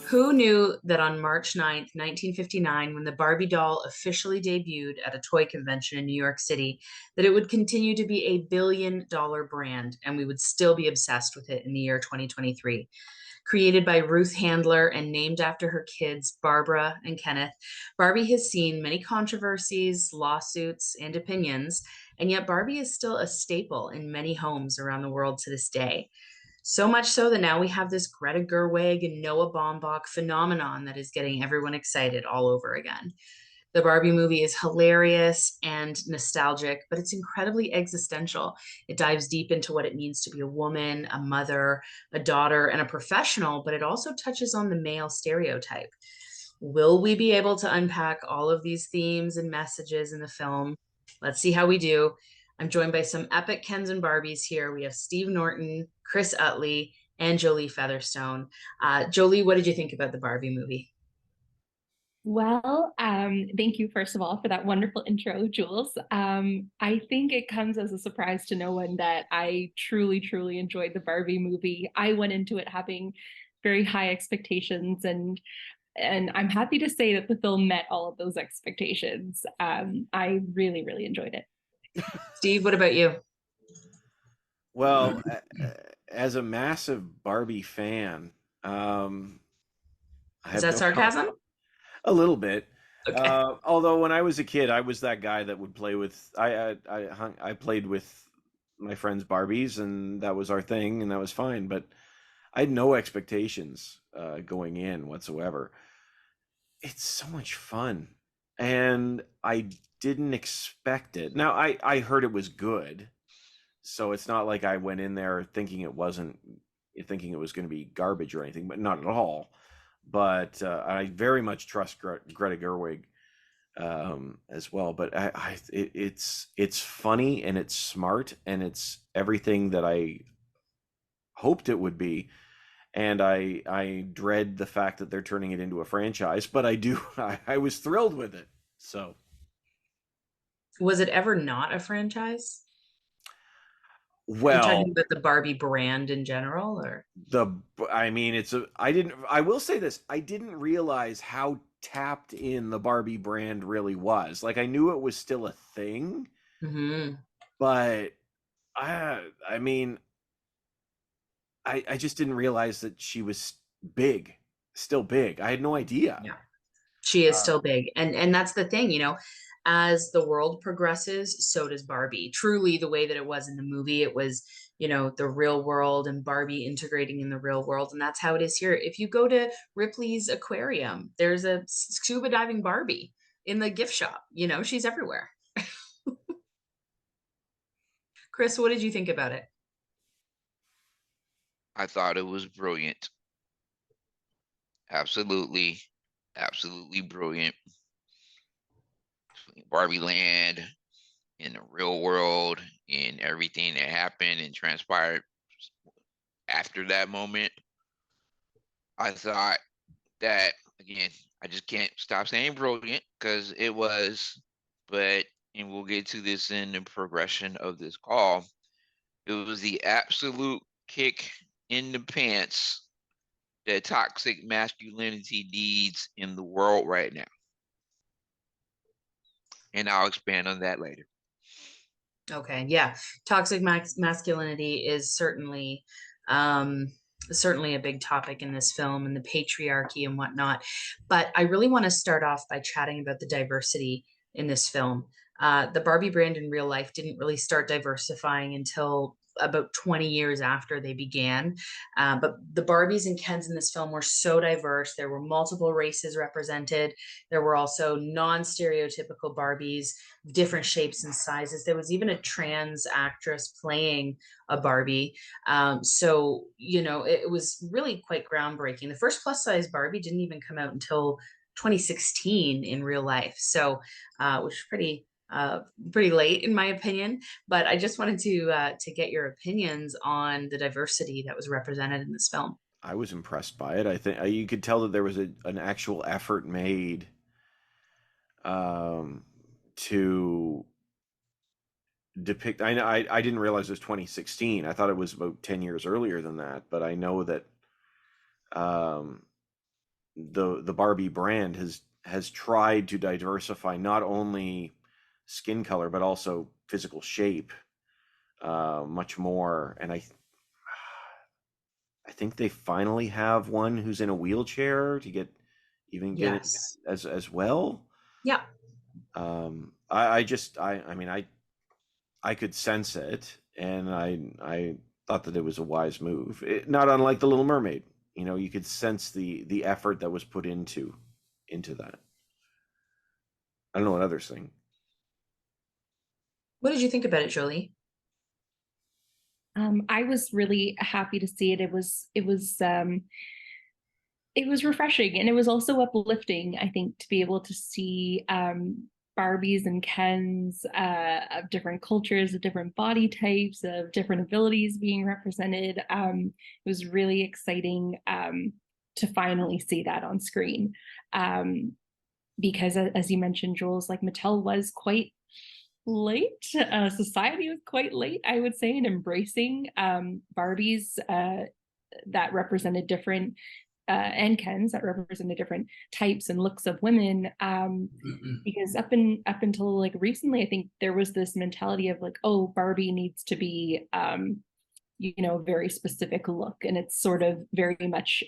Who knew that on March 9th, 1959, when the Barbie doll officially debuted at a toy convention in New York City, that it would continue to be a $1 billion brand and we would still be obsessed with it in the year 2023? Created by Ruth Handler and named after her kids, Barbara and Kenneth, Barbie has seen many controversies, lawsuits, and opinions, and yet Barbie is still a staple in many homes around the world to this day. So much so that now we have this Greta Gerwig and Noah Baumbach phenomenon that is getting everyone excited all over again. The Barbie movie is hilarious and nostalgic, but it's incredibly existential. It dives deep into what it means to be a woman, a mother, a daughter, and a professional, but it also touches on the male stereotype. Will we be able to unpack all of these themes and messages in the film? Let's see how we do. I'm joined by some epic Kens and Barbies here. We have Steve Norton, Chris Utley, and Jolie Featherstone. Jolie, what did you think about the Barbie movie? Well, thank you, first of all, for that wonderful intro, Jules. I think it comes as a surprise to no one that I truly, truly enjoyed the Barbie movie. I went into it having very high expectations, and I'm happy to say that the film met all of those expectations. I really, really enjoyed it. Steve, what about you? Well, as a massive Barbie fan, I Is have that no problem. sarcasm? A little bit. Okay. Although when I was a kid, I was that guy that would play with. I played with my friends' Barbies, and that was our thing, and that was fine. But I had no expectations going in whatsoever. It's so much fun, and I didn't expect it. Now I heard it was good, so it's not like I went in there thinking it wasn't, thinking it was going to be garbage or anything, but not at all. But I very much trust Greta Gerwig as well. But it's funny and it's smart and it's everything that I hoped it would be. And I dread the fact that they're turning it into a franchise, but I do I was thrilled with it. So Was it ever not a franchise? Are you well, talking about the Barbie brand in general, or? the I mean it's a I didn't I will say this, I didn't realize how tapped in the Barbie brand really was. Like I knew it was still a thing, Hmm. but I mean I just didn't realize that she was big, still big. I had no idea. Yeah, she is uh, still big, and that's the thing, as the world progresses, so does Barbie. Truly, the way that it was in the movie, it was, the real world and Barbie integrating in the real world, and that's how it is here. If you go to Ripley's Aquarium, there's a scuba diving Barbie in the gift shop. She's everywhere. Chris, what did you think about it? I thought it was brilliant. Absolutely, absolutely brilliant. Barbie Land in the real world and everything that happened and transpired after that moment. I thought that again, I just can't stop saying brilliant because it was, but and we'll get to this in the progression of this call. It was the absolute kick in the pants that toxic masculinity needs in the world right now. And I'll expand on that later. Okay, yeah. Toxic masculinity is certainly a big topic in this film and the patriarchy and whatnot. But I really want to start off by chatting about the diversity in this film. The Barbie brand in real life didn't really start diversifying until about 20 years after they began. But the Barbies and Kens in this film were so diverse. There were multiple races represented. There were also non-stereotypical Barbies, different shapes and sizes. There was even a trans actress playing a Barbie. So, it was really quite groundbreaking. The first plus size Barbie didn't even come out until 2016 in real life. So, which is pretty late in my opinion. But I just wanted to get your opinions on the diversity that was represented in this film. I was impressed by it. I think you could tell that there was an actual effort made um, to depict. I didn't realize it was 2016. I thought it was about 10 years earlier than that. But I know that um, the Barbie brand has tried to diversify not only skin color but also physical shape much more. And I think they finally have one who's in a wheelchair to get it Yes. as well. Yeah. I mean, I could sense it, and I thought that it was a wise move. Not unlike the Little Mermaid. You know, you could sense the effort that was put into that. I don't know what others think. What did you think about it, Jolie? I was really happy to see it. It was refreshing, and it was also uplifting, I think, to be able to see Barbies and Kens of different cultures, of different body types, of different abilities being represented. It was really exciting to finally see that on screen. Because as you mentioned, Jules, like Mattel was quite late. Society was quite late, I would say, in embracing Barbies that represented different and Kens that represented different types and looks of women. Because up until like recently, I think there was this mentality of like, oh, Barbie needs to be you know, very specific look, and it's sort of very much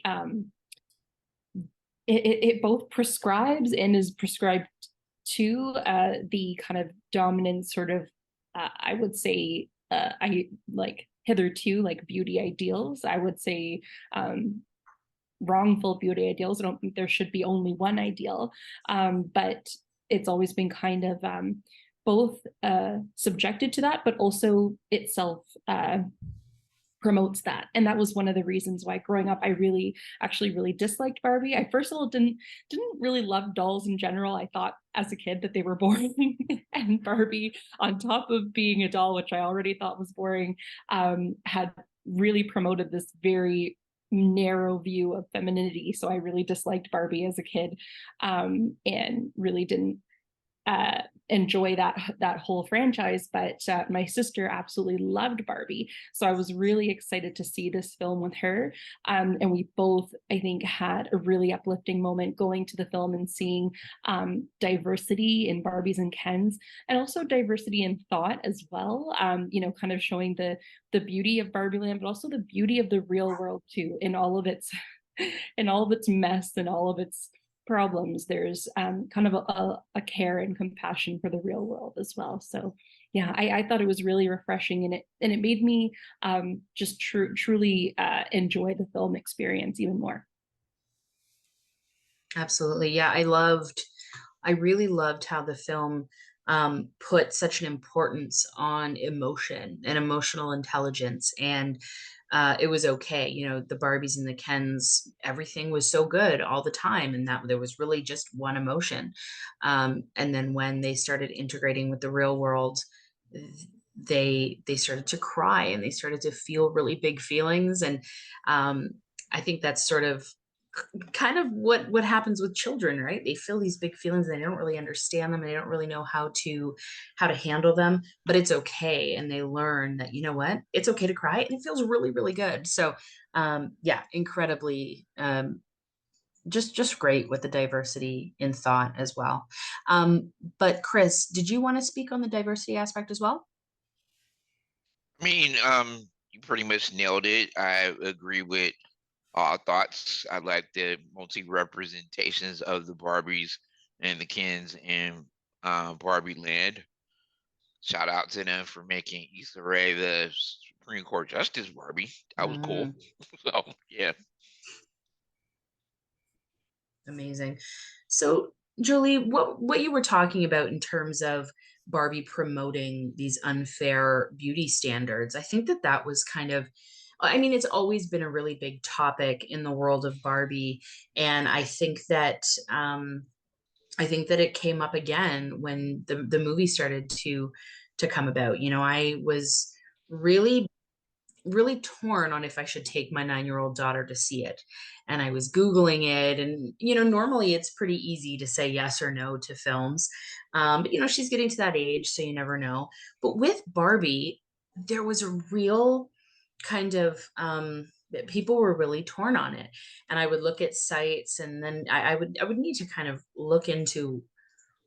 it both prescribes and is prescribed to the kind of dominant sort of I would say I like hitherto like beauty ideals. I would say wrongful beauty ideals. I don't think there should be only one ideal, but it's always been kind of both subjected to that, but also itself promotes that. And that was one of the reasons why growing up I really disliked Barbie. I first of all didn't really love dolls in general. I thought as a kid that they were boring. And Barbie, on top of being a doll, which I already thought was boring, had really promoted this very narrow view of femininity. So I really disliked Barbie as a kid, and really didn't enjoy that whole franchise. But my sister absolutely loved Barbie, so I was really excited to see this film with her. And we both, I think, had a really uplifting moment going to the film and seeing diversity in Barbies and Kens, and also diversity in thought as well. You know, kind of showing the beauty of Barbieland, but also the beauty of the real world too, in all of its in all of its mess and all of its problems. There's kind of a care and compassion for the real world as well. So yeah, I thought it was really refreshing, and it made me just truly enjoy the film experience even more. Absolutely. Yeah, I really loved how the film put such an importance on emotion and emotional intelligence. And it was okay. You know, the Barbies and the Kens, everything was so good all the time. And that there was really just one emotion. And then when they started integrating with the real world, they started to cry and they started to feel really big feelings. And I think that's sort of kind of what happens with children, right? They feel these big feelings and they don't really understand them and they don't really know how to handle them, but it's okay. And they learn that, you know what, it's okay to cry and it feels really, really good. So yeah, incredibly just great with the diversity in thought as well. But Chris, did you want to speak on the diversity aspect as well? I mean, you pretty much nailed it. I agree with all thoughts. I like the multi representations of the Barbies and the Kens in Barbieland. Shout out to them for making Issa Rae the Supreme Court Justice Barbie. That was cool. So yeah. Amazing. So, Jolie, what you were talking about in terms of Barbie promoting these unfair beauty standards, I think that that was kind of, I mean, it's always been a really big topic in the world of Barbie, and I think that it came up again when the movie started to come about. You know, I was really really torn on if I should take my 9-year-old daughter to see it. And I was Googling it. And, you know, normally it's pretty easy to say yes or no to films. But, you know, she's getting to that age, so you never know. But with Barbie, there was a real kind of people were really torn on it. And I would look at sites, and then I would need to kind of look into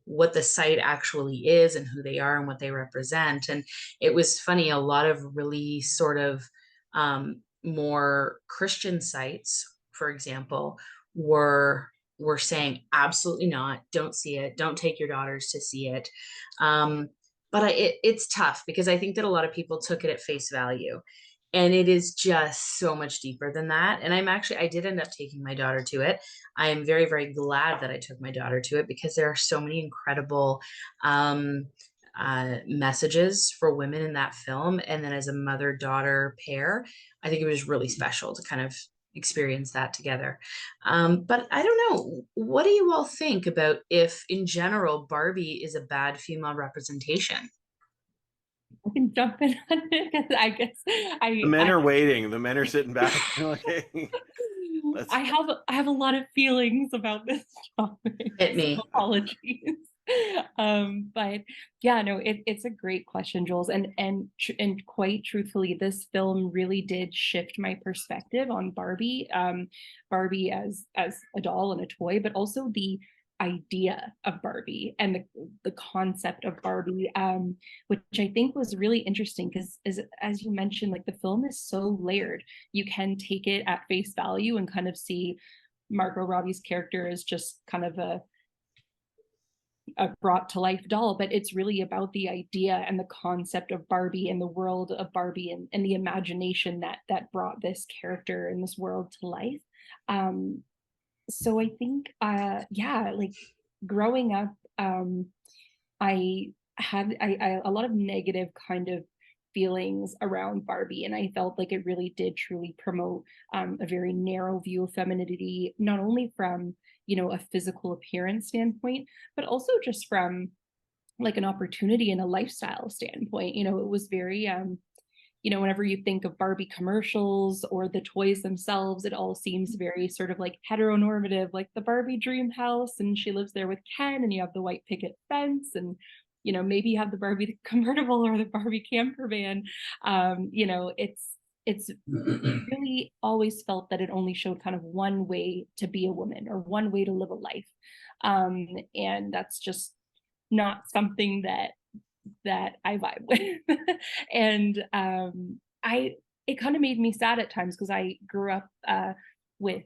what the site actually is and who they are and what they represent. And it was funny, a lot of really sort of more Christian sites, for example, were saying absolutely not, don't see it, don't take your daughters to see it. It's tough because I think that a lot of people took it at face value, and it is just so much deeper than that. And I did end up taking my daughter to it. I am very, very glad that I took my daughter to it, because there are so many incredible um, messages for women in that film. And then as a mother-daughter pair, I think it was really special to kind of experience that together. But I don't know. What do you all think about, if in general Barbie is a bad female representation? I can jump in on it because I guess The men are waiting. The men are sitting back. I have a lot of feelings about this topic. Hit me. So apologies. But yeah, no, it's a great question, Jules, and quite truthfully, this film really did shift my perspective on Barbie, Barbie as a doll and a toy, but also the idea of Barbie and the concept of Barbie, which I think was really interesting because as you mentioned, like the film is so layered. You can take it at face value and kind of see Margot Robbie's character as just kind of a brought to life doll, but it's really about the idea and the concept of Barbie and the world of Barbie, and the imagination that brought this character and this world to life. So I think, yeah, like growing up, I had a lot of negative kind of feelings around Barbie, and I felt like it really did truly promote a very narrow view of femininity, not only from, you know, a physical appearance standpoint, but also just from like an opportunity and a lifestyle standpoint. You know, it was very you know, whenever you think of Barbie commercials or the toys themselves, it all seems very sort of like heteronormative, like the Barbie dream house, and she lives there with Ken, and you have the white picket fence, and you know, maybe you have the Barbie convertible or the Barbie camper van. You know, it's really always felt that it only showed kind of one way to be a woman or one way to live a life, and that's just not something that I vibe with. And it kind of made me sad at times because I grew up with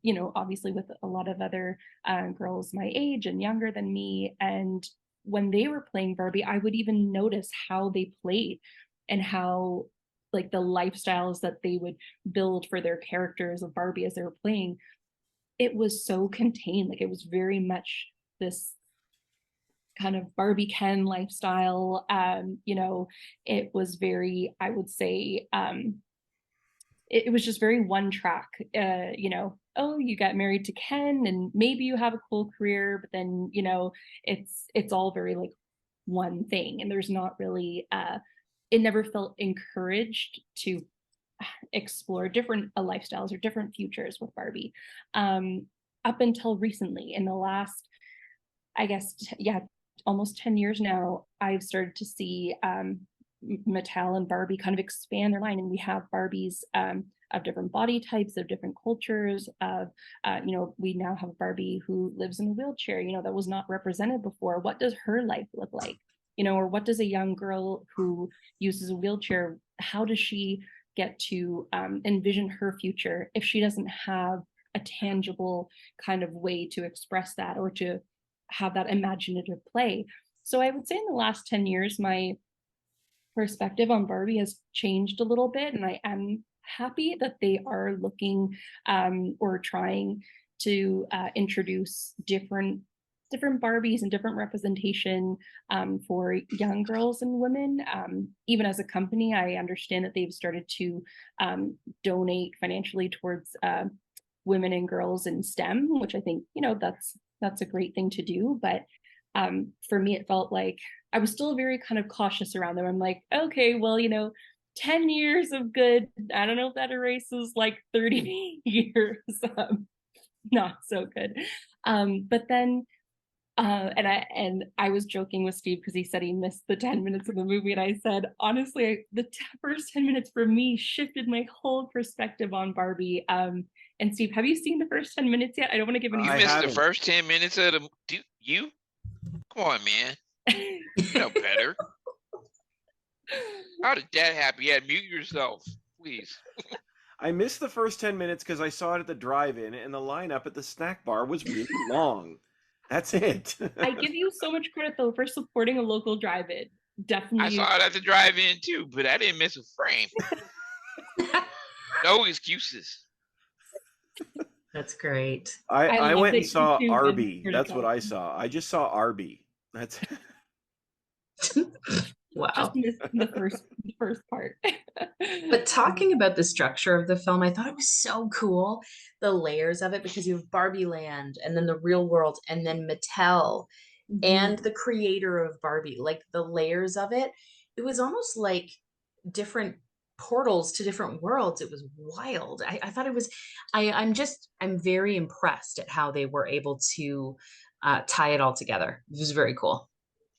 you know, obviously with a lot of other girls my age and younger than me, and when they were playing Barbie, I would even notice how they played and how like the lifestyles that they would build for their characters of Barbie as they were playing, it was so contained. Like it was very much this kind of Barbie Ken lifestyle. You know, it was very, I would say, it was just very one track. You know, oh, you got married to Ken and maybe you have a cool career, but then, you know, it's all very like one thing, and there's not really it never felt encouraged to explore different lifestyles or different futures with Barbie, up until recently. In the last, I guess, yeah, almost 10 years now, I've started to see Mattel and Barbie kind of expand their line, and we have Barbies of different body types, of different cultures. Of you know, we now have a Barbie who lives in a wheelchair. You know, that was not represented before. What does her life look like? You know, or what does a young girl who uses a wheelchair? How does she get to envision her future if she doesn't have a tangible kind of way to express that or to have that imaginative play? So I would say in the last 10 years, my perspective on Barbie has changed a little bit, and I am happy that they are looking or trying to introduce different Barbies and different representation for young girls and women. Even as a company, I understand that they've started to donate financially towards women and girls in STEM, which I think, you know, that's a great thing to do. But for me, it felt like I was still very kind of cautious around them. I'm like, okay, well, you know, 10 years of good, I don't know if that erases like 30 years not so good. But then And I was joking with Steve because he said he missed the 10 minutes of the movie, and I said, honestly, the first 10 minutes for me shifted my whole perspective on Barbie. And Steve, have you seen the first 10 minutes yet? I don't want to give any. You I missed the haven't. first 10 minutes of the. You? Come on, man. You know better. How did that happen? Yeah, mute yourself, please. I missed the first 10 minutes because I saw it at the drive-in, and the lineup at the snack bar was really long. That's it. I give you so much credit though for supporting a local drive-in. I Definitely. saw it at the drive-in too, but I didn't miss a frame. No excuses. That's great. I love went that and you saw two Arbie. went That's to what I saw. I just saw Arbie. That's Wow. just missed the first part. But talking about the structure of the film, I thought it was so cool, the layers of it, because you have Barbieland and then the real world and then Mattel and the creator of Barbie, like the layers of it. It was almost like different portals to different worlds. It was wild. I thought it was, I'm very impressed at how they were able to tie it all together. It was very cool.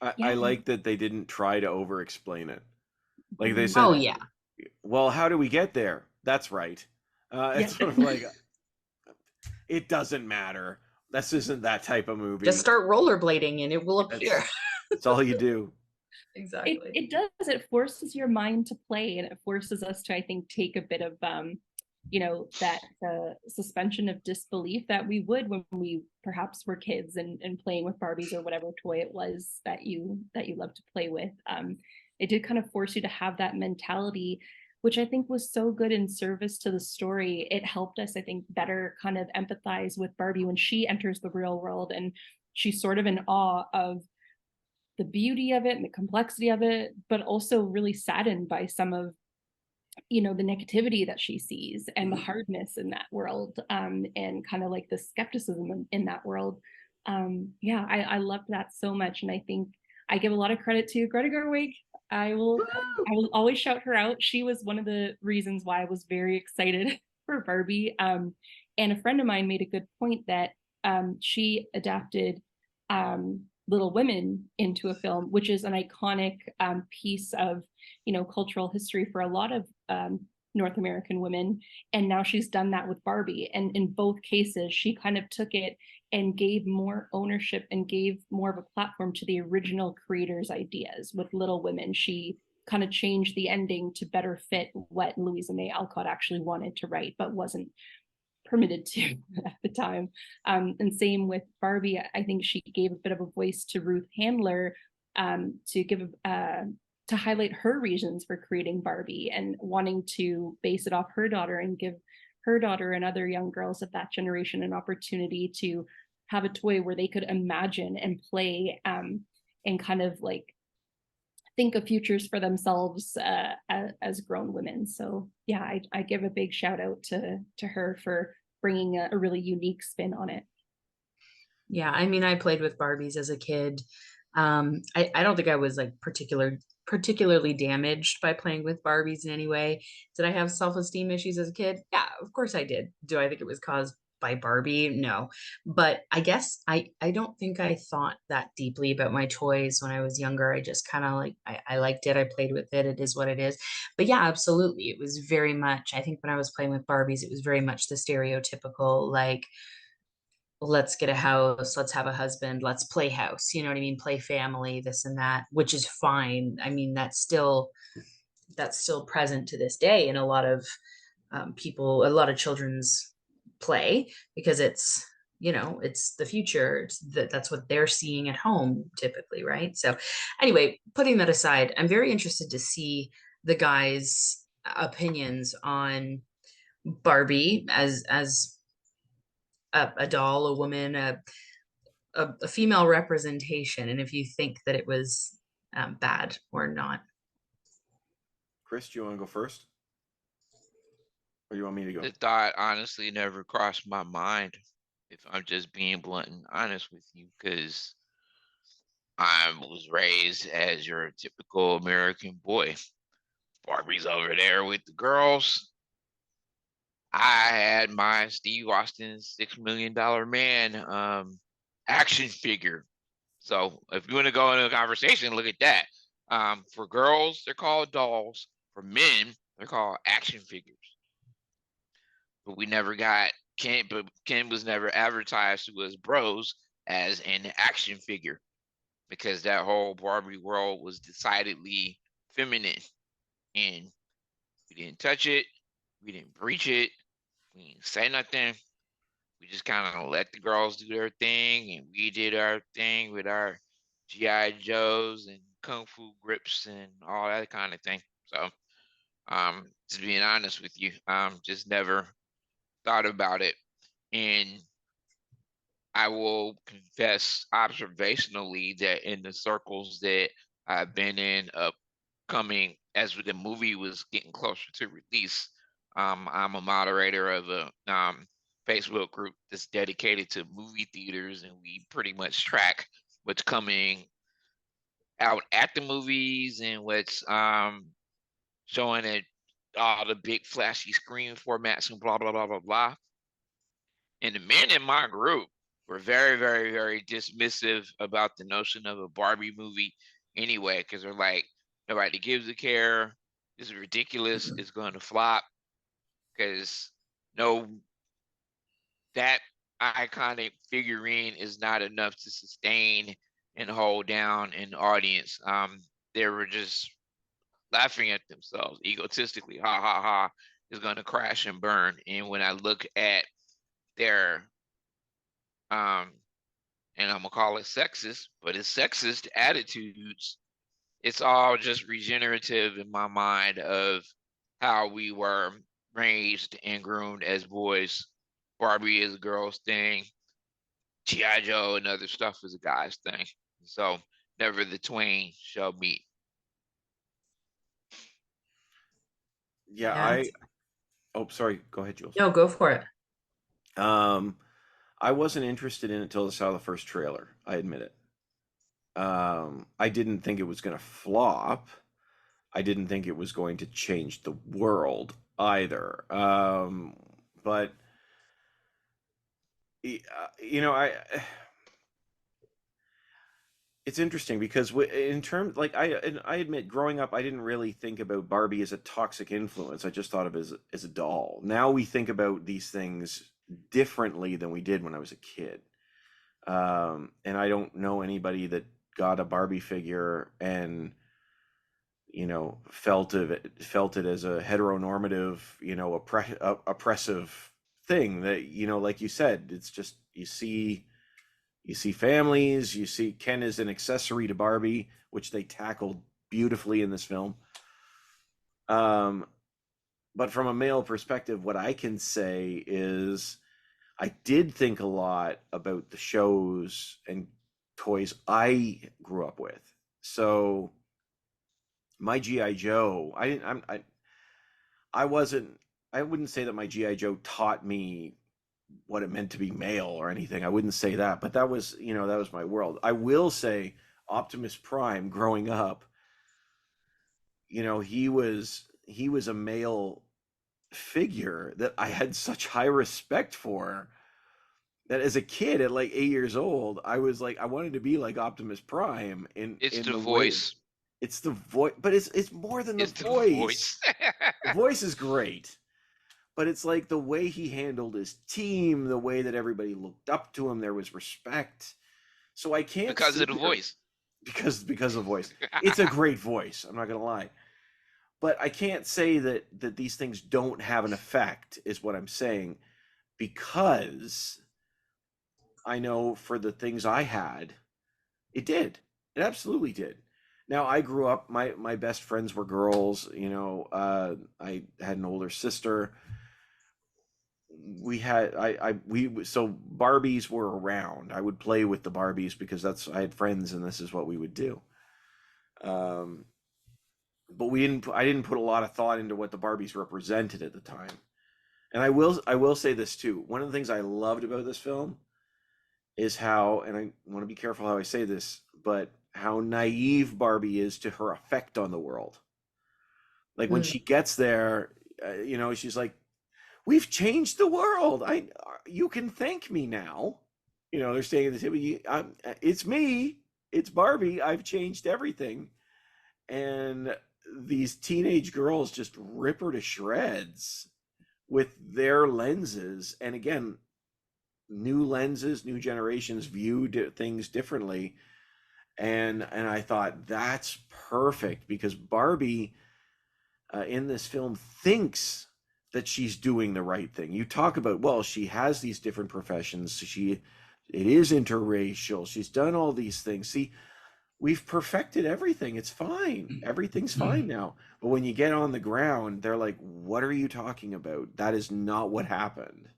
I like that they didn't try to over-explain it. Like they Oh, said, yeah. well, how do we get there? That's right. It's sort of like, it doesn't matter. This isn't that type of movie. Just start rollerblading and it will appear. That's all you do. Exactly. It does. It forces your mind to play, and it forces us to, I think, take a bit of that suspension of disbelief that we would when we perhaps were kids and playing with Barbies or whatever toy it was that you love to play with. It did kind of force you to have that mentality, which I think was so good in service to the story. It helped us, I think, better kind of empathize with Barbie when she enters the real world, and she's sort of in awe of the beauty of it and the complexity of it, but also really saddened by some of the negativity that she sees and the hardness in that world, and kind of like the skepticism in that world. I loved that so much, and I think I give a lot of credit to Greta Gerwig. I will always shout her out. She was one of the reasons why I was very excited for Barbie. And a friend of mine made a good point that she adapted Little Women into a film, which is an iconic piece of cultural history for a lot of North American women. And now she's done that with Barbie. And in both cases, she kind of took it and gave more ownership and gave more of a platform to the original creators' ideas. With Little Women, she kind of changed the ending to better fit what Louisa May Alcott actually wanted to write, but wasn't permitted to at the time. And same with Barbie. I think she gave a bit of a voice to Ruth Handler to give to highlight her reasons for creating Barbie and wanting to base it off her daughter and give her daughter and other young girls of that generation an opportunity to have a toy where they could imagine and play and kind of like think of futures for themselves as grown women. So yeah, I give a big shout out to her for bringing a really unique spin on it. Yeah, I mean, I played with Barbies as a kid. I don't think I was like particularly damaged by playing with Barbies in any way. Did I have self-esteem issues as a kid? Yeah, of course I did. Do I think it was caused by Barbie? No. But I guess I don't think I thought that deeply about my toys when I was younger. I just kind of like I liked it. I played with it. It is what it is. But yeah, absolutely. It was very much, I think when I was playing with Barbies, it was very much the stereotypical like, let's get a house, let's have a husband, let's play house, you know what I mean? Play family, this and that, which is fine. I mean, that's still present to this day in a lot of people, a lot of children's play, because it's, it's the future. That's what they're seeing at home typically, right? So anyway, putting that aside, I'm very interested to see the guys' opinions on Barbie as a doll, a woman, a female representation, and if you think that it was bad or not. Chris, do you want to go first? Or do you want me to go? The thought honestly never crossed my mind, if I'm just being blunt and honest with you, because I was raised as your typical American boy. Barbie's over there with the girls. I had my Steve Austin $6 million man action figure So if you want to go into a conversation, look at that. For girls, they're called dolls. For men, they're called action figures. But we never got Ken. But Ken was never advertised to us bros as an action figure, because that whole Barbie world was decidedly feminine, and we didn't touch it, we didn't breach it, we didn't say nothing. We just kind of let the girls do their thing, and we did our thing with our GI Joes and kung fu grips and all that kind of thing. So, just being honest with you, just never thought about it. And I will confess observationally that in the circles that I've been in, upcoming as the movie was getting closer to release, I'm a moderator of a Facebook group that's dedicated to movie theaters, and we pretty much track what's coming out at the movies and what's showing at all the big flashy screen formats and blah blah blah blah blah. And the men in my group were very, very, very dismissive about the notion of a Barbie movie anyway, because they're like, nobody gives a care. This is ridiculous. It's going to flop because no, that iconic figurine is not enough to sustain and hold down an audience. They were just laughing at themselves egotistically. Ha ha ha! Is going to crash and burn. And when I look at their and I'm gonna call it sexist, but it's sexist attitudes. It's all just regenerative in my mind of how we were raised and groomed as boys. Barbie is a girl's thing. G.I. Joe and other stuff is a guy's thing. So never the twain shall meet. Yeah, Yeah. oh, sorry, go ahead, Jules. No, go for it. I wasn't interested in it until I saw the first trailer. I admit it. I didn't think it was going to flop. I didn't think it was going to change the world either. But you know, it's interesting because in terms, like, I admit, growing up, I didn't really think about Barbie as a toxic influence. I just thought of it as a doll. Now we think about these things differently than we did when I was a kid. And I don't know anybody that got a Barbie figure and, you know, felt it as a heteronormative, you know, oppressive thing that, you know, like you said, it's just, you see families, you see Ken is an accessory to Barbie, which they tackled beautifully in this film. But from a male perspective, what I can say is I did think a lot about the shows and toys I grew up with. So my GI Joe, I wouldn't say that my GI Joe taught me what it meant to be male or anything. I wouldn't say that, but that was, you know, that was my world. I will say Optimus Prime growing up, you know, he was a male figure that I had such high respect for, that as a kid at like 8 years old, I was like, I wanted to be like Optimus Prime It's in the the way. voice. It's the voice, but it's more than the It's the voice. voice. The voice is great, but it's like the way he handled his team, the way that everybody looked up to him, there was respect. So I can't Because of the voice. because of voice. It's a great voice. I'm not gonna lie, but I can't say that these things don't have an effect. Is what I'm saying, because I know for the things I had, it did. It absolutely did. Now I grew up. My best friends were girls. You know, I had an older sister. We had so Barbies were around. I would play with the Barbies because I had friends and this is what we would do. But I didn't put a lot of thought into what the Barbies represented at the time. And I will say this too. One of the things I loved about this film is how, and I want to be careful how I say this, but how naive Barbie is to her effect on the world. Like when she gets there, you know, she's like, "We've changed the world. You can thank me now." You know, they're staying at the table. It's me. it's Barbie. I've changed everything. And these teenage girls just rip her to shreds with their lenses. And again, new lenses, new generations view things differently. And I thought that's perfect because Barbie in this film thinks that she's doing the right thing. You talk about, well, she has these different professions. It is interracial. She's done all these things. See, we've perfected everything. It's fine. Everything's fine now. But when you get on the ground, they're like, what are you talking about? That is not what happened.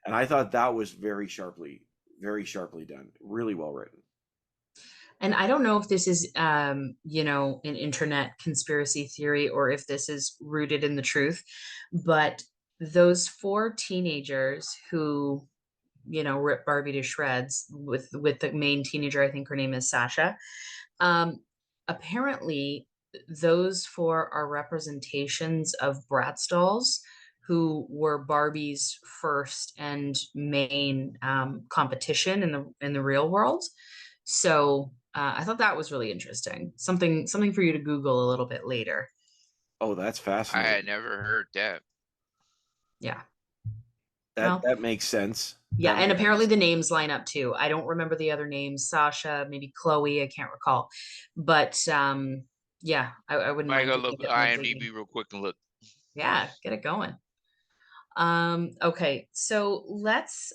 And I thought that was very sharply done. Really well written. And I don't know if this is, you know, an internet conspiracy theory or if this is rooted in the truth, but those four teenagers who, you know, rip Barbie to shreds with the main teenager, I think her name is Sasha. Um, Apparently, those four are representations of Bratz dolls who were Barbie's first and main competition in the real world. So I thought that was really interesting. Something for you to Google a little bit later. Oh, that's I had fascinating. never heard that. Yeah. That Well, that makes sense. yeah, That and makes apparently sense. the names line up too. I don't remember the other names, Sasha, maybe Chloe, I can't recall. But yeah, I wouldn't I mind go doing a look bit more digging. IMDb real quick and look. Yeah, get it going. Okay, so let's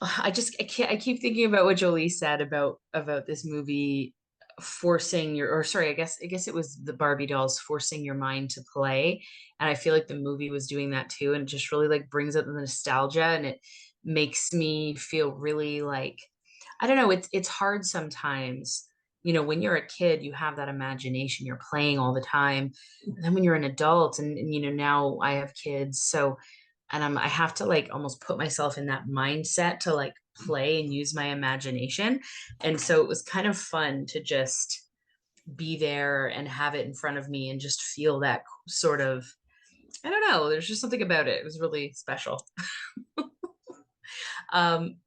I keep thinking about what Jolie said about this movie forcing your or sorry, I guess it was the Barbie dolls forcing your mind to play. And I feel like the movie was doing that too. And it just really like brings up the nostalgia and it makes me feel really like I don't know, it's hard sometimes. You know, when you're a kid, you have that imagination, you're playing all the time. And then when you're an adult and you know, now I have kids, so and I have to like almost put myself in that mindset to like play and use my imagination. And so it was kind of fun to just be there and have it in front of me and just feel that sort of I don't know, there's just something about it. It was really special.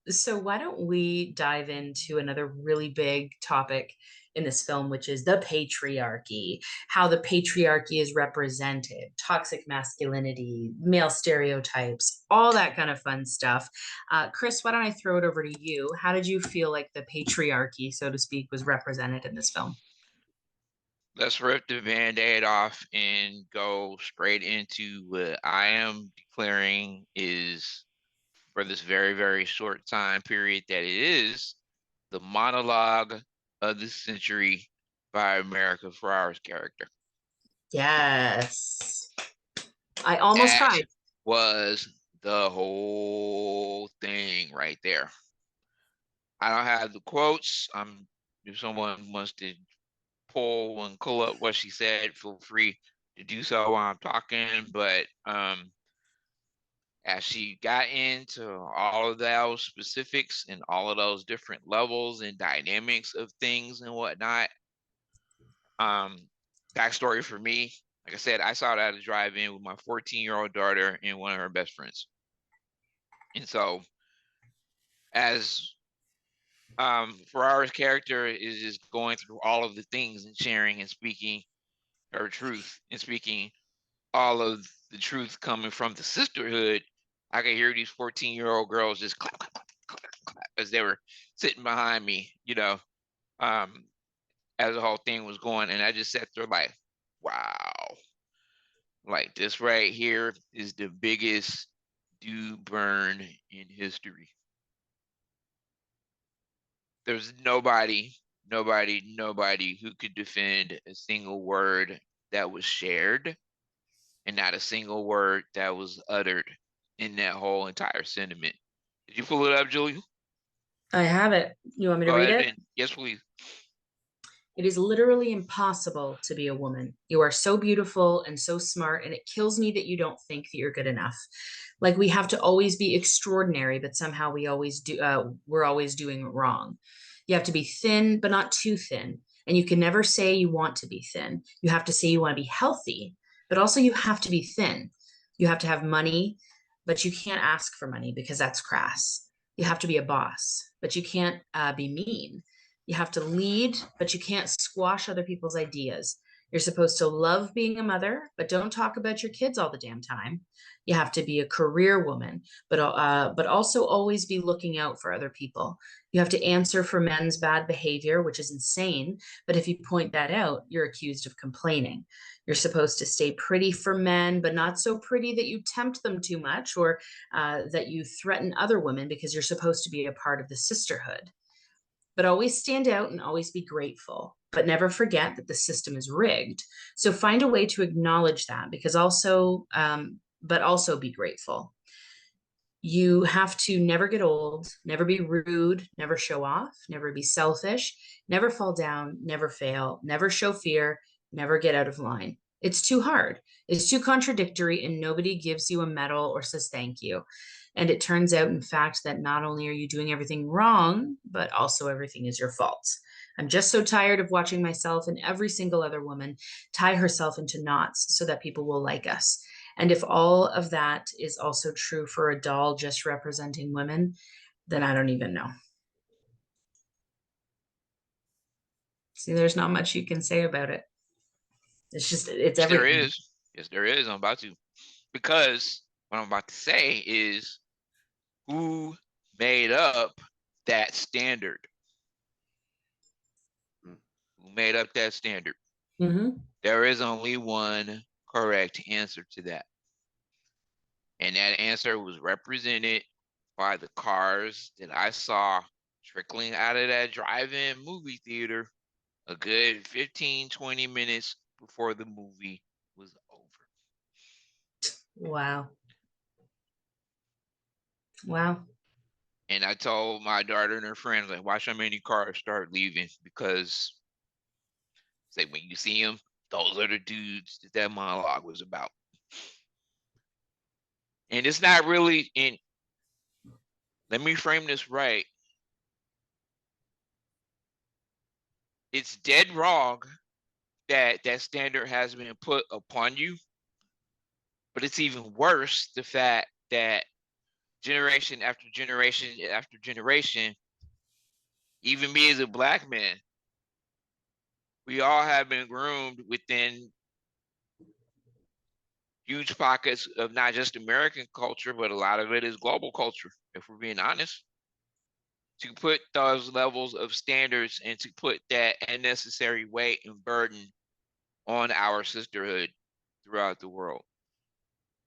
So why don't we dive into another really big topic in this film, which is the patriarchy, how the patriarchy is represented, toxic masculinity, male stereotypes, all that kind of fun stuff. Chris, why don't I throw it over to you? How did you feel like the patriarchy, so to speak, was represented in this film? Let's rip the band-aid off and go straight into what I am declaring is, for this very, very short time period that it is, the monologue of the century by America Ferrera's character. Yes. I almost That cried. was the whole thing right there. I don't have the quotes. If someone wants to pull and pull up what she said, feel free to do so while I'm talking. But as she got into all of those specifics and all of those different levels and dynamics of things and whatnot, backstory for me, like I said, I saw that at a drive-in with my 14-year-old daughter and one of her best friends. And so as Ferrara's character is just going through all of the things and sharing and speaking her truth and speaking all of the truth coming from the sisterhood, I could hear these 14-year-old girls just clap, clap, clap, clap, clap as they were sitting behind me, as the whole thing was going. And I just sat there like, wow, like this right here is the biggest dude burn in history. There's nobody who could defend a single word that was shared and not a single word that was uttered in that whole entire sentiment. Did you pull it up, Julie? I have it. You want me to Go read ahead it? and yes, please. It is literally impossible to be a woman. You are so beautiful and so smart, and it kills me that you don't think that you're good enough. Like we have to always be extraordinary, but somehow we always do. We're always doing it wrong. You have to be thin, but not too thin, and you can never say you want to be thin. You have to say you want to be healthy, but also you have to be thin. You have to have money, but you can't ask for money because that's crass. You have to be a boss, but you can't be mean. You have to lead, but you can't squash other people's ideas. You're supposed to love being a mother, but don't talk about your kids all the damn time. You have to be a career woman, but also always be looking out for other people. You have to answer for men's bad behavior, which is insane. But if you point that out, you're accused of complaining. You're supposed to stay pretty for men, but not so pretty that you tempt them too much, or that you threaten other women, because you're supposed to be a part of the sisterhood. But always stand out and always be grateful, but never forget that the system is rigged. So find a way to acknowledge that, but also be grateful. You have to never get old, never be rude, never show off, never be selfish, never fall down, never fail, never show fear, never get out of line. It's too hard. It's too contradictory, and nobody gives you a medal or says thank you. And it turns out, in fact, that not only are you doing everything wrong, but also everything is your fault. I'm just so tired of watching myself and every single other woman tie herself into knots so that people will like us. And if all of that is also true for a doll just representing women, then I don't even know. See, there's not much you can say about it. It's Yes, there everything. is. Yes, there is. I'm about to. Because what I'm about to say is who made up that standard? Who made up that standard? Mm-hmm. There is only one correct answer to that. And that answer was represented by the cars that I saw trickling out of that drive-in movie theater a good 15, 20 minutes before the movie was over. Wow. Wow. And I told my daughter and her friends, like, watch how many cars start leaving, because say when you see them, those are the dudes that monologue was about. And it's not really in. Let me frame this right. It's dead wrong that that standard has been put upon you, but it's even worse the fact that generation after generation after generation, even me as a black man, we all have been groomed within huge pockets of not just American culture, but a lot of it is global culture, if we're being honest, to put those levels of standards and to put that unnecessary weight and burden on our sisterhood throughout the world.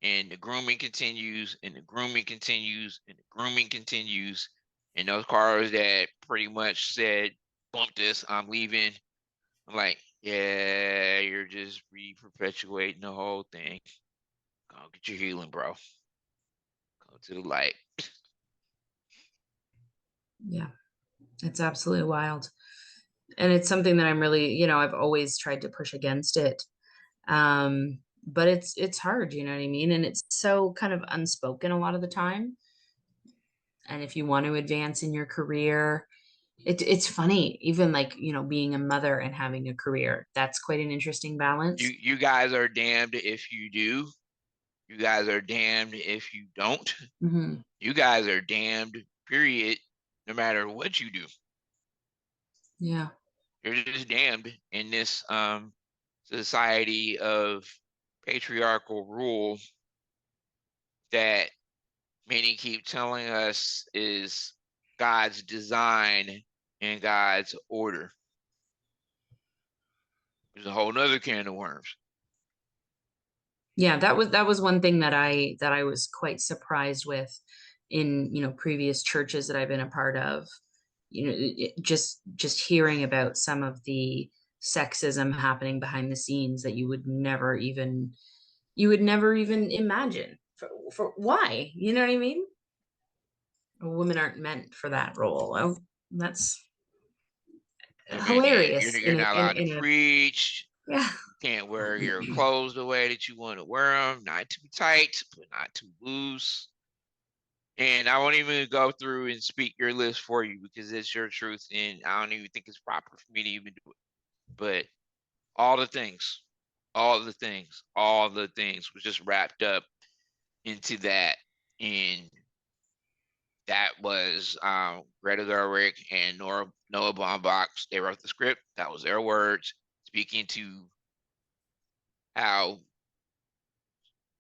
And the grooming continues, and the grooming continues, and the grooming continues. And those cars that pretty much said, bump this, I'm leaving. I'm like, yeah, you're just re-perpetuating the whole thing. Go get your healing, bro. Go to the light. Yeah. It's absolutely wild. And it's something that I'm really, I've always tried to push against it. But it's hard, you know what I mean? And it's so kind of unspoken a lot of the time. And if you want to advance in your career, it's funny, even like, being a mother and having a career. That's quite an interesting balance. You guys are damned if you do. You guys are damned if you don't. Mm-hmm. You guys are damned, period, no matter what you do. Yeah. You're just damned in this society of patriarchal rule that many keep telling us is God's design and God's order. There's a whole nother can of worms. Yeah, that was one thing that I was quite surprised with in, previous churches that I've been a part of. Just hearing about some of the sexism happening behind the scenes that you would never even imagine. For why? You know what I mean? Women aren't meant for that role. Well, that's hilarious You're not allowed to in a preach. yeah. You can't wear your clothes the way that you want to wear them. Not too tight, but not too loose. And I won't even go through and speak your list for you because it's your truth, and I don't even think it's proper for me to even do it. But all the things, all the things, all the things was just wrapped up into that. And that was Greta Gerwig and Noah Baumbach. They wrote the script. That was their words, speaking to how,